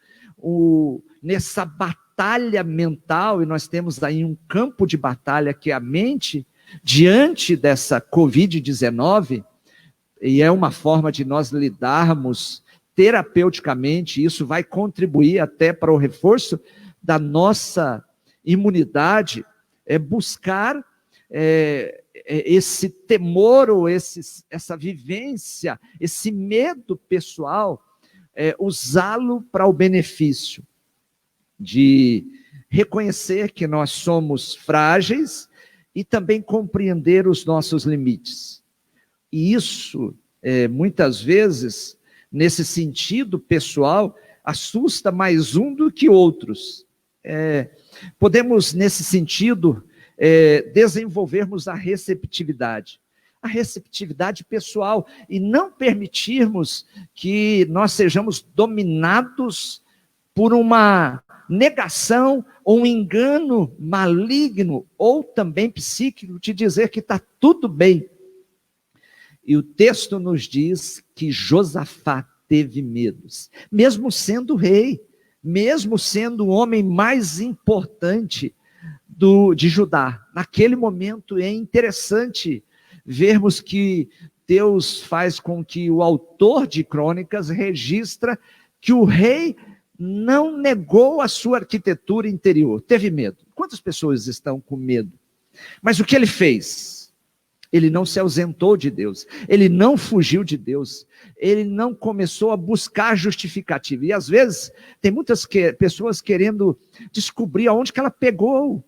nessa batalha mental, e nós temos aí um campo de batalha que é a mente, diante dessa Covid-19, e é uma forma de nós lidarmos terapeuticamente, isso vai contribuir até para o reforço da nossa imunidade, buscar esse temor ou essa vivência, esse medo pessoal, usá-lo para o benefício de reconhecer que nós somos frágeis e também compreender os nossos limites. E isso, muitas vezes, nesse sentido pessoal, assusta mais um do que outros. Podemos, nesse sentido, desenvolvermos a receptividade pessoal, e não permitirmos que nós sejamos dominados por uma negação ou um engano maligno, ou também psíquico, de dizer que está tudo bem. E o texto nos diz que Josafá teve medos, mesmo sendo rei, mesmo sendo o homem mais importante de Judá. Naquele momento é interessante vermos que Deus faz com que o autor de Crônicas registra que o rei não negou a sua arquitetura interior, teve medo. Quantas pessoas estão com medo? Mas o que ele fez? Ele não se ausentou de Deus, ele não fugiu de Deus, ele não começou a buscar justificativa. E às vezes tem muitas pessoas querendo descobrir aonde que ela pegou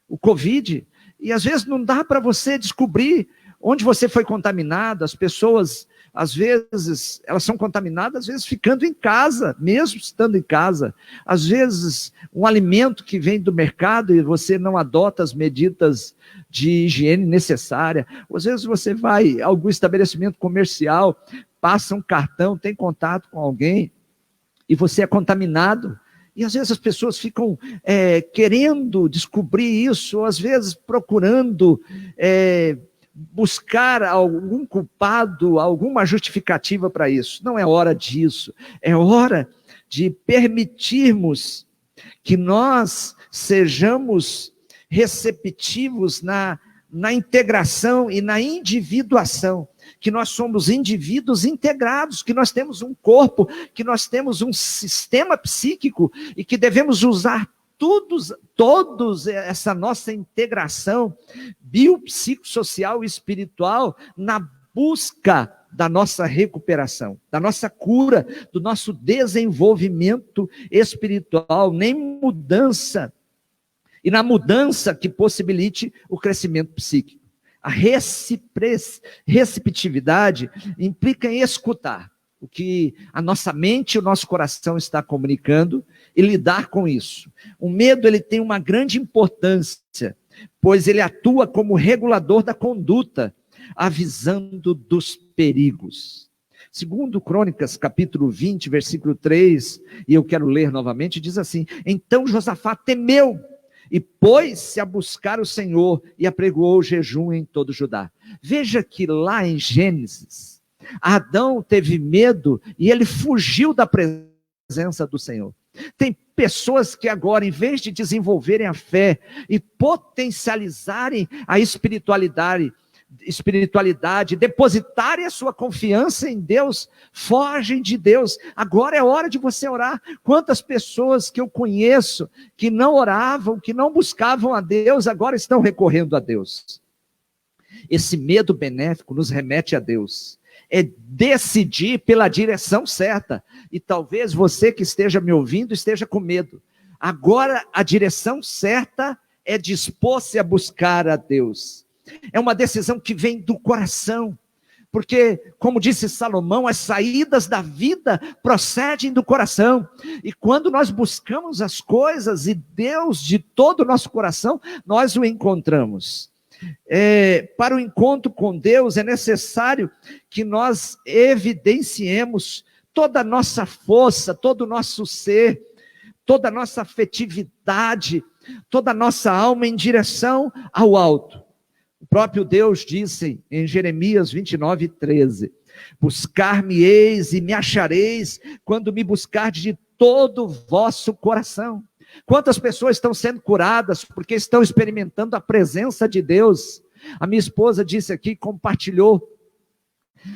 o Covid, e às vezes não dá para você descobrir onde você foi contaminado. As pessoas, às vezes, elas são contaminadas, às vezes ficando em casa, mesmo estando em casa. Às vezes, um alimento que vem do mercado e você não adota as medidas de higiene necessária. Às vezes você vai a algum estabelecimento comercial, passa um cartão, tem contato com alguém e você é contaminado. E às vezes as pessoas ficam querendo descobrir isso, ou às vezes procurando buscar algum culpado, alguma justificativa para isso. Não é hora disso. É hora de permitirmos que nós sejamos receptivos na integração e na individuação, que nós somos indivíduos integrados, que nós temos um corpo, que nós temos um sistema psíquico e que devemos usar todos essa nossa integração biopsicossocial e espiritual na busca da nossa recuperação, da nossa cura, do nosso desenvolvimento espiritual, nem mudança, e na mudança que possibilite o crescimento psíquico. A receptividade implica em escutar o que a nossa mente e o nosso coração está comunicando e lidar com isso. O medo, ele tem uma grande importância, pois ele atua como regulador da conduta, avisando dos perigos. Segundo Crônicas, capítulo 20, versículo 3, e eu quero ler novamente, diz assim: então Josafá temeu e pôs-se a buscar o Senhor e apregoou o jejum em todo Judá. Veja que lá em Gênesis, Adão teve medo e ele fugiu da presença do Senhor. Tem pessoas que agora, em vez de desenvolverem a fé e potencializarem a espiritualidade, depositarem a sua confiança em Deus, fogem de Deus. Agora é hora de você orar. Quantas pessoas que eu conheço que não oravam, que não buscavam a Deus, agora estão recorrendo a Deus. Esse medo benéfico nos remete a Deus. É decidir pela direção certa. E talvez você que esteja me ouvindo esteja com medo. Agora a direção certa é dispor-se a buscar a Deus. É uma decisão que vem do coração. Porque, como disse Salomão, as saídas da vida procedem do coração. E quando nós buscamos as coisas e Deus de todo o nosso coração, nós o encontramos. Para o encontro com Deus é necessário que nós evidenciemos toda a nossa força, todo o nosso ser, toda a nossa afetividade, toda a nossa alma em direção ao alto. O próprio Deus disse em Jeremias 29:13, buscar-me-eis e me achareis quando me buscardes de todo o vosso coração. Quantas pessoas estão sendo curadas porque estão experimentando a presença de Deus? A minha esposa disse aqui, compartilhou,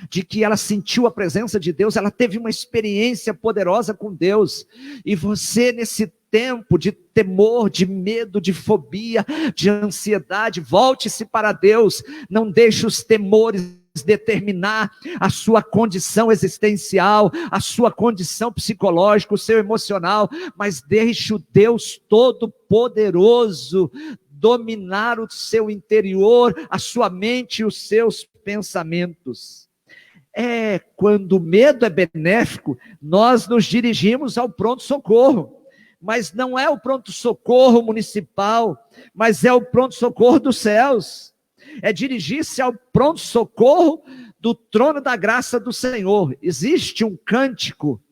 de que ela sentiu a presença de Deus, ela teve uma experiência poderosa com Deus. E você, nesse tempo de temor, de medo, de fobia, de ansiedade, volte-se para Deus, não deixe os temores determinar a sua condição existencial, a sua condição psicológica, o seu emocional, mas deixe o Deus Todo-Poderoso dominar o seu interior, a sua mente e os seus pensamentos. Quando o medo é benéfico, nós nos dirigimos ao pronto-socorro, mas não é o pronto-socorro municipal, mas é o pronto-socorro dos céus. É dirigir-se ao pronto-socorro do trono da graça do Senhor. Existe um cântico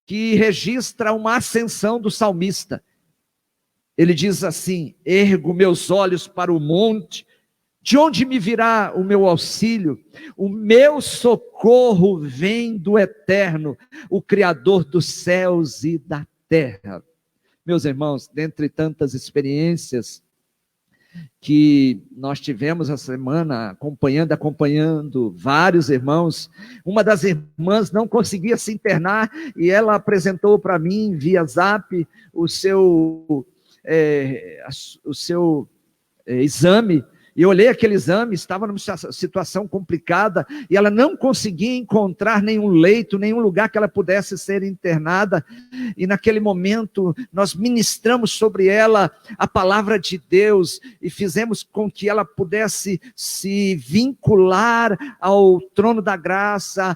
que registra uma ascensão do salmista. Ele diz assim: ergo meus olhos para o monte, de onde me virá o meu auxílio? O meu socorro vem do Eterno, o Criador dos céus e da terra. Meus irmãos, dentre tantas experiências que nós tivemos a semana, acompanhando vários irmãos, uma das irmãs não conseguia se internar, e ela apresentou para mim, via zap, o seu exame, e eu olhei aquele exame, estava numa situação complicada, e ela não conseguia encontrar nenhum leito, nenhum lugar que ela pudesse ser internada, e naquele momento nós ministramos sobre ela a palavra de Deus, e fizemos com que ela pudesse se vincular ao trono da graça,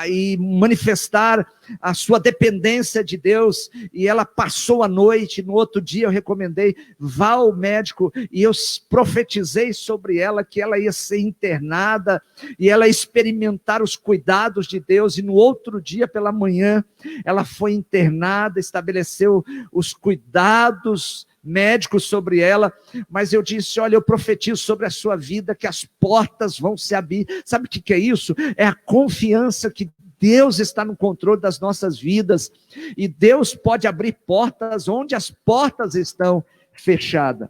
e manifestar a sua dependência de Deus, e ela passou a noite. No outro dia eu recomendei, vá ao médico, e eu profetizei sobre ela que ela ia ser internada, e ela ia experimentar os cuidados de Deus, e no outro dia pela manhã, ela foi internada, estabeleceu os cuidados médicos sobre ela, mas eu disse, olha, eu profetizo sobre a sua vida, que as portas vão se abrir. Sabe o que é isso? É a confiança que Deus está no controle das nossas vidas, e Deus pode abrir portas onde as portas estão fechadas.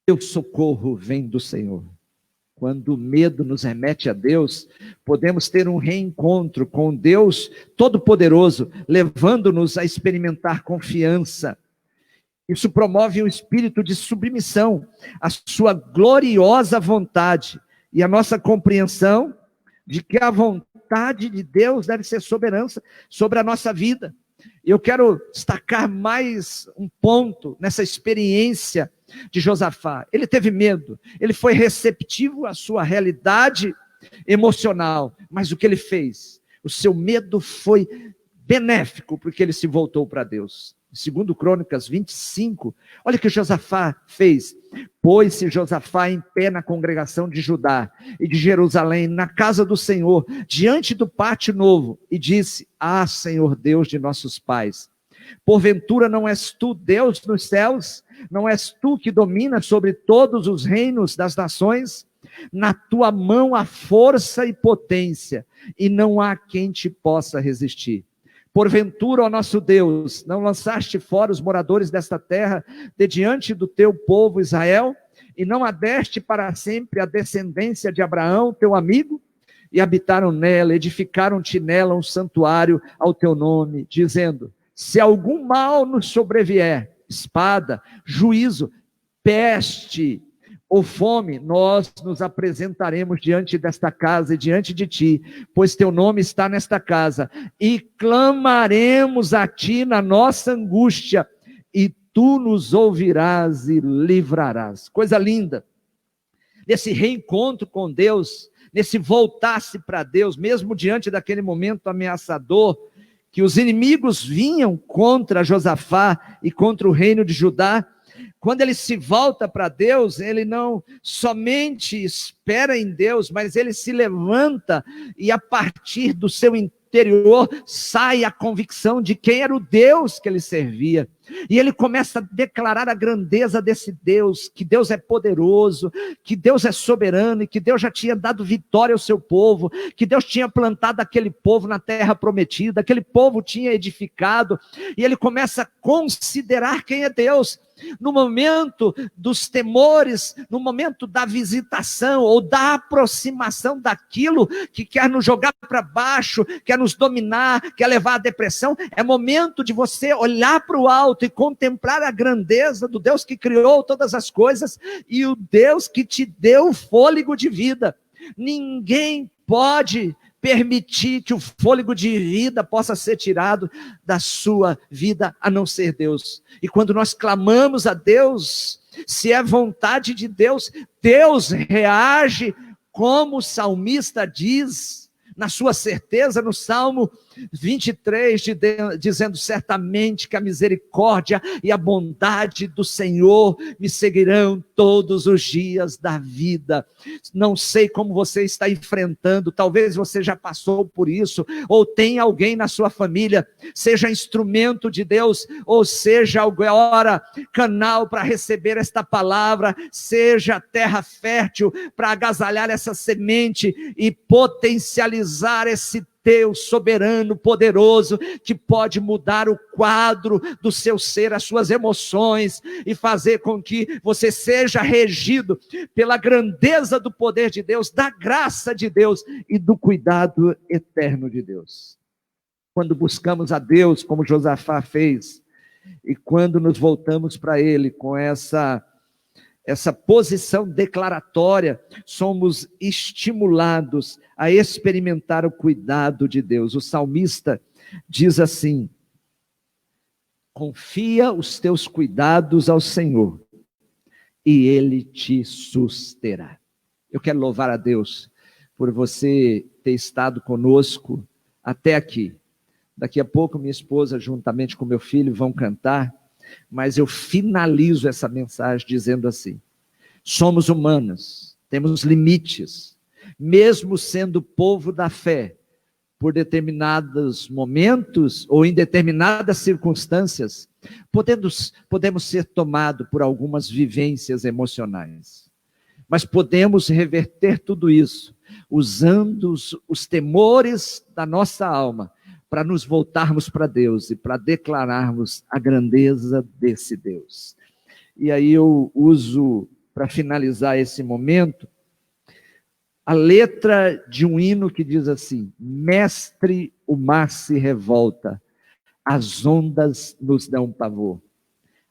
O socorro vem do Senhor. Quando o medo nos remete a Deus, podemos ter um reencontro com Deus Todo-Poderoso, levando-nos a experimentar confiança. Isso promove um espírito de submissão à sua gloriosa vontade, e a nossa compreensão de que a vontade de Deus deve ser soberana sobre a nossa vida. Eu quero destacar mais um ponto nessa experiência de Josafá. Ele teve medo, ele foi receptivo à sua realidade emocional, mas o que ele fez? O seu medo foi benéfico, porque ele se voltou para Deus. Segundo Crônicas 25, olha o que Josafá fez. Pôs-se Josafá em pé na congregação de Judá e de Jerusalém, na casa do Senhor, diante do pátio novo, e disse: Senhor Deus de nossos pais, porventura não és tu Deus nos céus? Não és tu que dominas sobre todos os reinos das nações? Na tua mão há força e potência, e não há quem te possa resistir. Porventura, ó nosso Deus, não lançaste fora os moradores desta terra de diante do teu povo Israel, e não a deste para sempre a descendência de Abraão, teu amigo? E habitaram nela, edificaram-te nela um santuário ao teu nome, dizendo: se algum mal nos sobrevier, espada, juízo, peste ou fome, nós nos apresentaremos diante desta casa e diante de ti, pois teu nome está nesta casa, e clamaremos a ti na nossa angústia, e tu nos ouvirás e livrarás. Coisa linda, nesse reencontro com Deus, nesse voltar-se para Deus, mesmo diante daquele momento ameaçador, que os inimigos vinham contra Josafá e contra o reino de Judá. Quando ele se volta para Deus, ele não somente espera em Deus, mas ele se levanta, e a partir do seu interior sai a convicção de quem era o Deus que ele servia. E ele começa a declarar a grandeza desse Deus, que Deus é poderoso, que Deus é soberano e que Deus já tinha dado vitória ao seu povo, que Deus tinha plantado aquele povo na terra prometida, aquele povo tinha edificado, e ele começa a considerar quem é Deus. No momento dos temores, no momento da visitação ou da aproximação daquilo que quer nos jogar para baixo, quer nos dominar, quer levar à depressão, é momento de você olhar para o alto e contemplar a grandeza do Deus que criou todas as coisas e o Deus que te deu o fôlego de vida. Ninguém pode permitir que o fôlego de vida possa ser tirado da sua vida, a não ser Deus. E quando nós clamamos a Deus, se é vontade de Deus, Deus reage como o salmista diz, na sua certeza, no Salmo 23, dizendo: certamente que a misericórdia e a bondade do Senhor me seguirão todos os dias da vida. Não sei como você está enfrentando, talvez você já passou por isso, ou tem alguém na sua família, seja instrumento de Deus, ou seja agora canal para receber esta palavra, seja terra fértil para agasalhar essa semente e potencializar esse Deus soberano, poderoso, que pode mudar o quadro do seu ser, as suas emoções, e fazer com que você seja regido pela grandeza do poder de Deus, da graça de Deus e do cuidado eterno de Deus. Quando buscamos a Deus, como Josafá fez, e quando nos voltamos para Ele com essa posição declaratória, somos estimulados a experimentar o cuidado de Deus. O salmista diz assim: confia os teus cuidados ao Senhor, e Ele te susterá. Eu quero louvar a Deus por você ter estado conosco até aqui. Daqui a pouco minha esposa, juntamente com meu filho, vão cantar, mas eu finalizo essa mensagem dizendo assim: somos humanos, temos limites, mesmo sendo povo da fé, por determinados momentos ou em determinadas circunstâncias, podemos ser tomados por algumas vivências emocionais, mas podemos reverter tudo isso, usando os temores da nossa alma, para nos voltarmos para Deus e para declararmos a grandeza desse Deus. E aí eu uso, para finalizar esse momento, a letra de um hino que diz assim: mestre, o mar se revolta, as ondas nos dão pavor.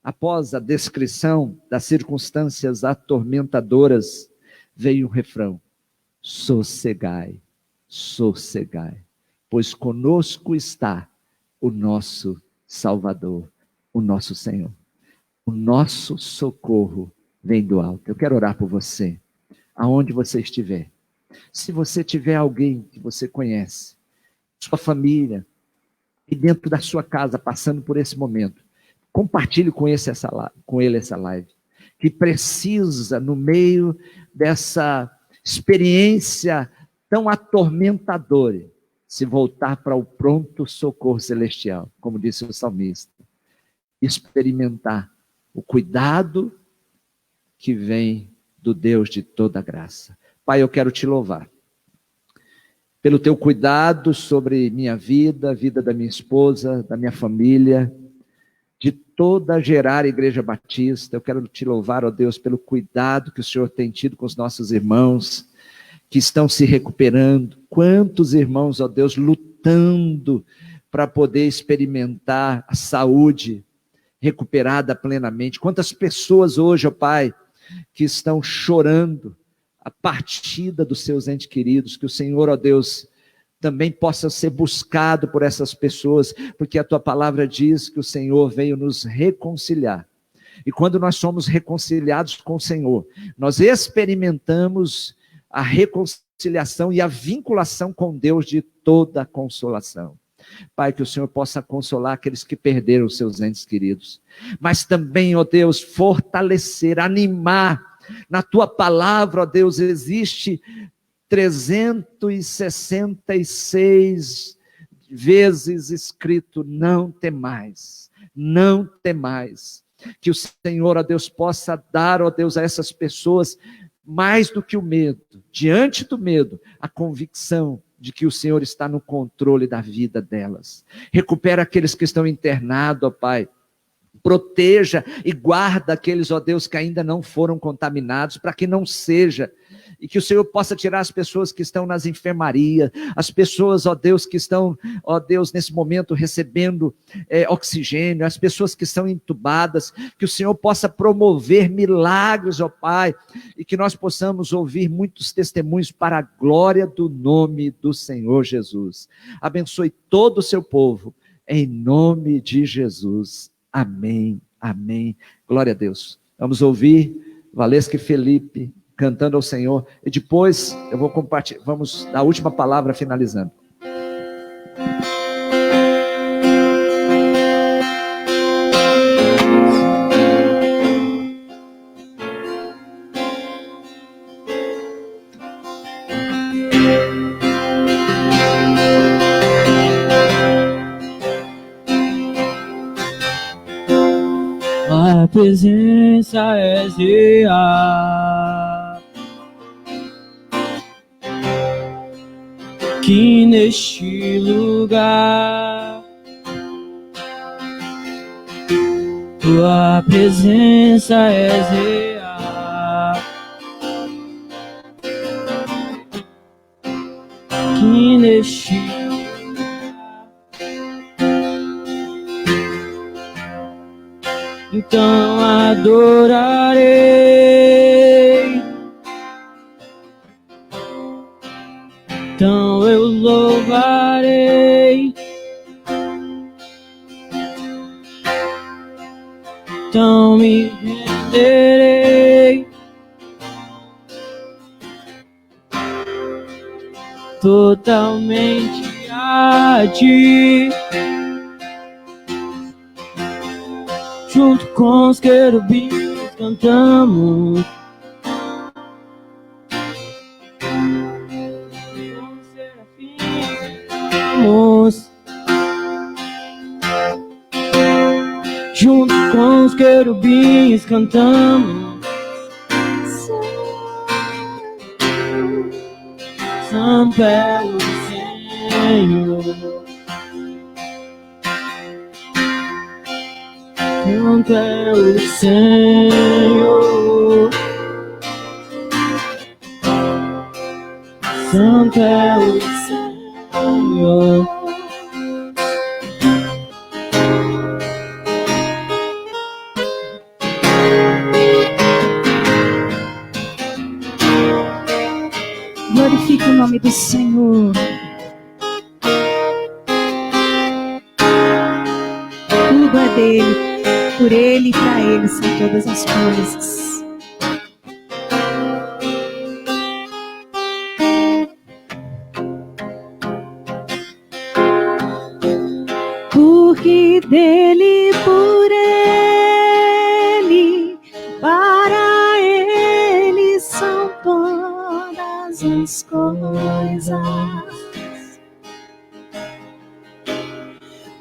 Após a descrição das circunstâncias atormentadoras, veio um refrão: sossegai, sossegai, pois conosco está o nosso Salvador, o nosso Senhor. O nosso socorro vem do alto. Eu quero orar por você, aonde você estiver. Se você tiver alguém que você conhece, sua família, e dentro da sua casa, passando por esse momento, compartilhe com ele essa live, que precisa, no meio dessa experiência tão atormentadora, se voltar para o pronto socorro celestial, como disse o salmista, experimentar o cuidado que vem do Deus de toda graça. Pai, eu quero te louvar pelo teu cuidado sobre minha vida, a vida da minha esposa, da minha família, de toda a Gerar Igreja Batista. Eu quero te louvar, ó Deus, pelo cuidado que o Senhor tem tido com os nossos irmãos, que estão se recuperando. Quantos irmãos, ó Deus, lutando para poder experimentar a saúde recuperada plenamente. Quantas pessoas hoje, ó Pai, que estão chorando a partida dos seus entes queridos. Que o Senhor, ó Deus, também possa ser buscado por essas pessoas, porque a tua palavra diz que o Senhor veio nos reconciliar. E quando nós somos reconciliados com o Senhor, nós experimentamos a reconciliação e a vinculação com Deus de toda a consolação. Pai, que o Senhor possa consolar aqueles que perderam os seus entes queridos, mas também, ó Deus, fortalecer, animar. Na tua palavra, ó Deus, existe 366 vezes escrito: não temais, não temais. Que o Senhor, ó Deus, possa dar, ó Deus, a essas pessoas, mais do que o medo, diante do medo, a convicção de que o Senhor está no controle da vida delas. Recupera aqueles que estão internados, ó Pai. Proteja e guarda aqueles, ó Deus, que ainda não foram contaminados, para que não seja, e que o Senhor possa tirar as pessoas que estão nas enfermarias, as pessoas, ó Deus, que estão, ó Deus, nesse momento recebendo oxigênio, as pessoas que são entubadas, que o Senhor possa promover milagres, ó Pai, e que nós possamos ouvir muitos testemunhos para a glória do nome do Senhor Jesus. Abençoe todo o seu povo, em nome de Jesus. Amém, amém. Glória a Deus. Vamos ouvir Valesca e Felipe cantando ao Senhor. E depois eu vou compartilhar. Vamos dar a última palavra finalizando. A presença é real, aqui neste lugar. Tua presença é real, aqui neste lugar. Então adorarei, então eu louvarei, então me renderei totalmente a ti. Junto com os querubins cantamos, com os serafins cantamos, junto com os querubins cantamos, Santo é o Senhor. Santo é o Senhor, Santo é o Senhor. Glorifique o nome do Senhor. Tudo é dele. Por ele e para ele são todas as coisas. Porque dele, por ele, para ele são todas as coisas.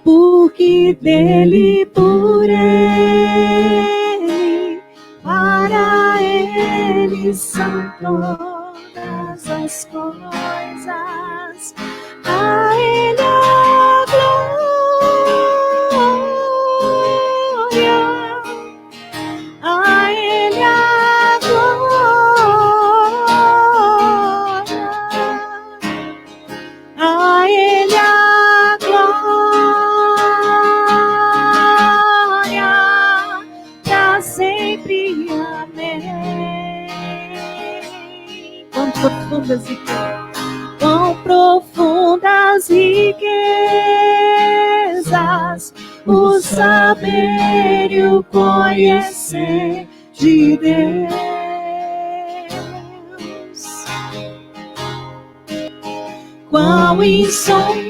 Porque dele, por ele, para ele são todas as coisas. A ele a glória, a ele a glória, a ele a glória, pra sempre, amém. Quão profundas riquezas o saber e o conhecer de Deus. Quão insondáveis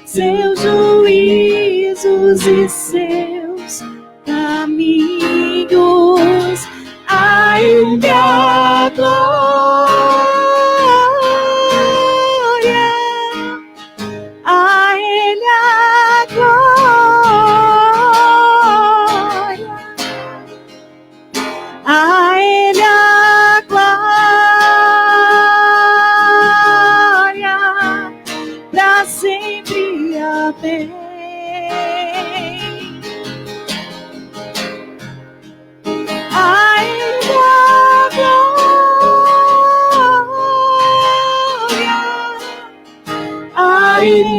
seus juízos e seus caminhos. A ele a glória, a ele a glória.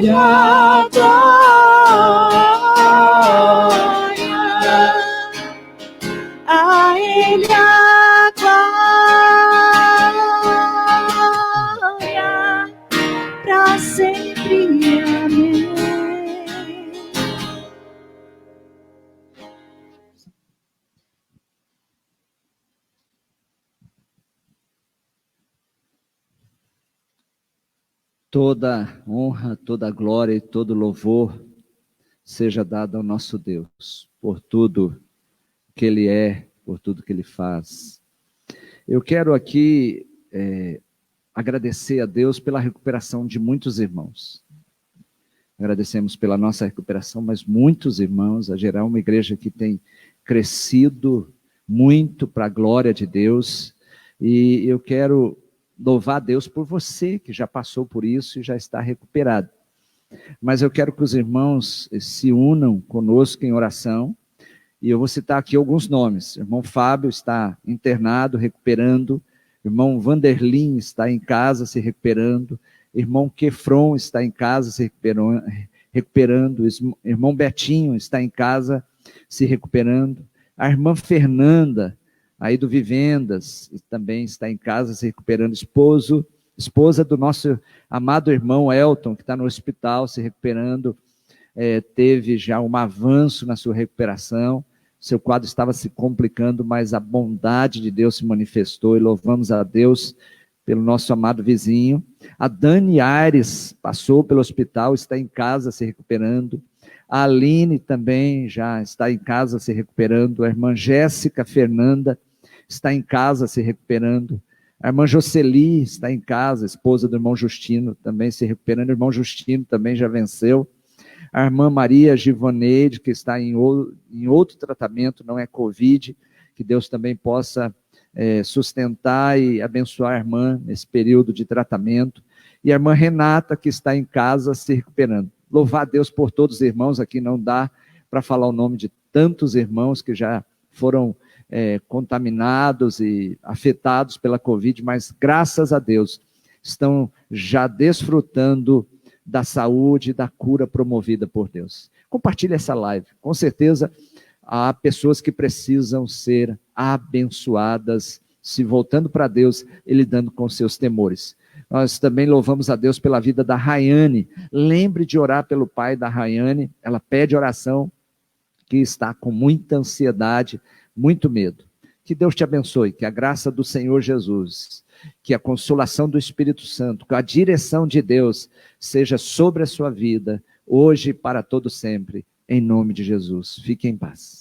Ele a glória, a Ele a glória, para sempre. Amém. Toda honra, toda glória e todo louvor seja dado ao nosso Deus, por tudo que Ele é, por tudo que Ele faz. Eu quero aqui agradecer a Deus pela recuperação de muitos irmãos. Agradecemos pela nossa recuperação, mas muitos irmãos, a geral, uma igreja que tem crescido muito para a glória de Deus, e eu quero louvar a Deus por você que já passou por isso e já está recuperado. Mas eu quero que os irmãos se unam conosco em oração, e eu vou citar aqui alguns nomes. O irmão Fábio está internado, recuperando. O irmão Vanderlin está em casa, se recuperando. O irmão Kefron está em casa, se recuperando. O irmão Betinho está em casa, se recuperando. A irmã Fernanda, aí do Vivendas, também está em casa, se recuperando. Esposa do nosso amado irmão Elton, que está no hospital, se recuperando. Teve já um avanço na sua recuperação. Seu quadro estava se complicando, mas a bondade de Deus se manifestou, e louvamos a Deus pelo nosso amado vizinho. A Dani Aires passou pelo hospital, está em casa se recuperando. A Aline também já está em casa se recuperando. A irmã Jéssica Fernanda está em casa se recuperando. A irmã Jocely está em casa, esposa do irmão Justino, também se recuperando. O irmão Justino também já venceu. A irmã Maria Givoneide, que está em outro tratamento, não é Covid, que Deus também possa sustentar e abençoar a irmã nesse período de tratamento. E a irmã Renata, que está em casa se recuperando. Louvar a Deus por todos os irmãos, aqui não dá para falar o nome de tantos irmãos que já foram contaminados e afetados pela Covid, mas graças a Deus estão já desfrutando da saúde, da cura promovida por Deus. Compartilhe essa live. Com certeza há pessoas que precisam ser abençoadas, se voltando para Deus e lidando com seus temores. Nós também louvamos a Deus pela vida da Rayane. Lembre de orar pelo pai da Rayane. Ela pede oração, que está com muita ansiedade, muito medo. Que Deus te abençoe, que a graça do Senhor Jesus, que a consolação do Espírito Santo, que a direção de Deus seja sobre a sua vida, hoje e para todo sempre, em nome de Jesus. Fique em paz.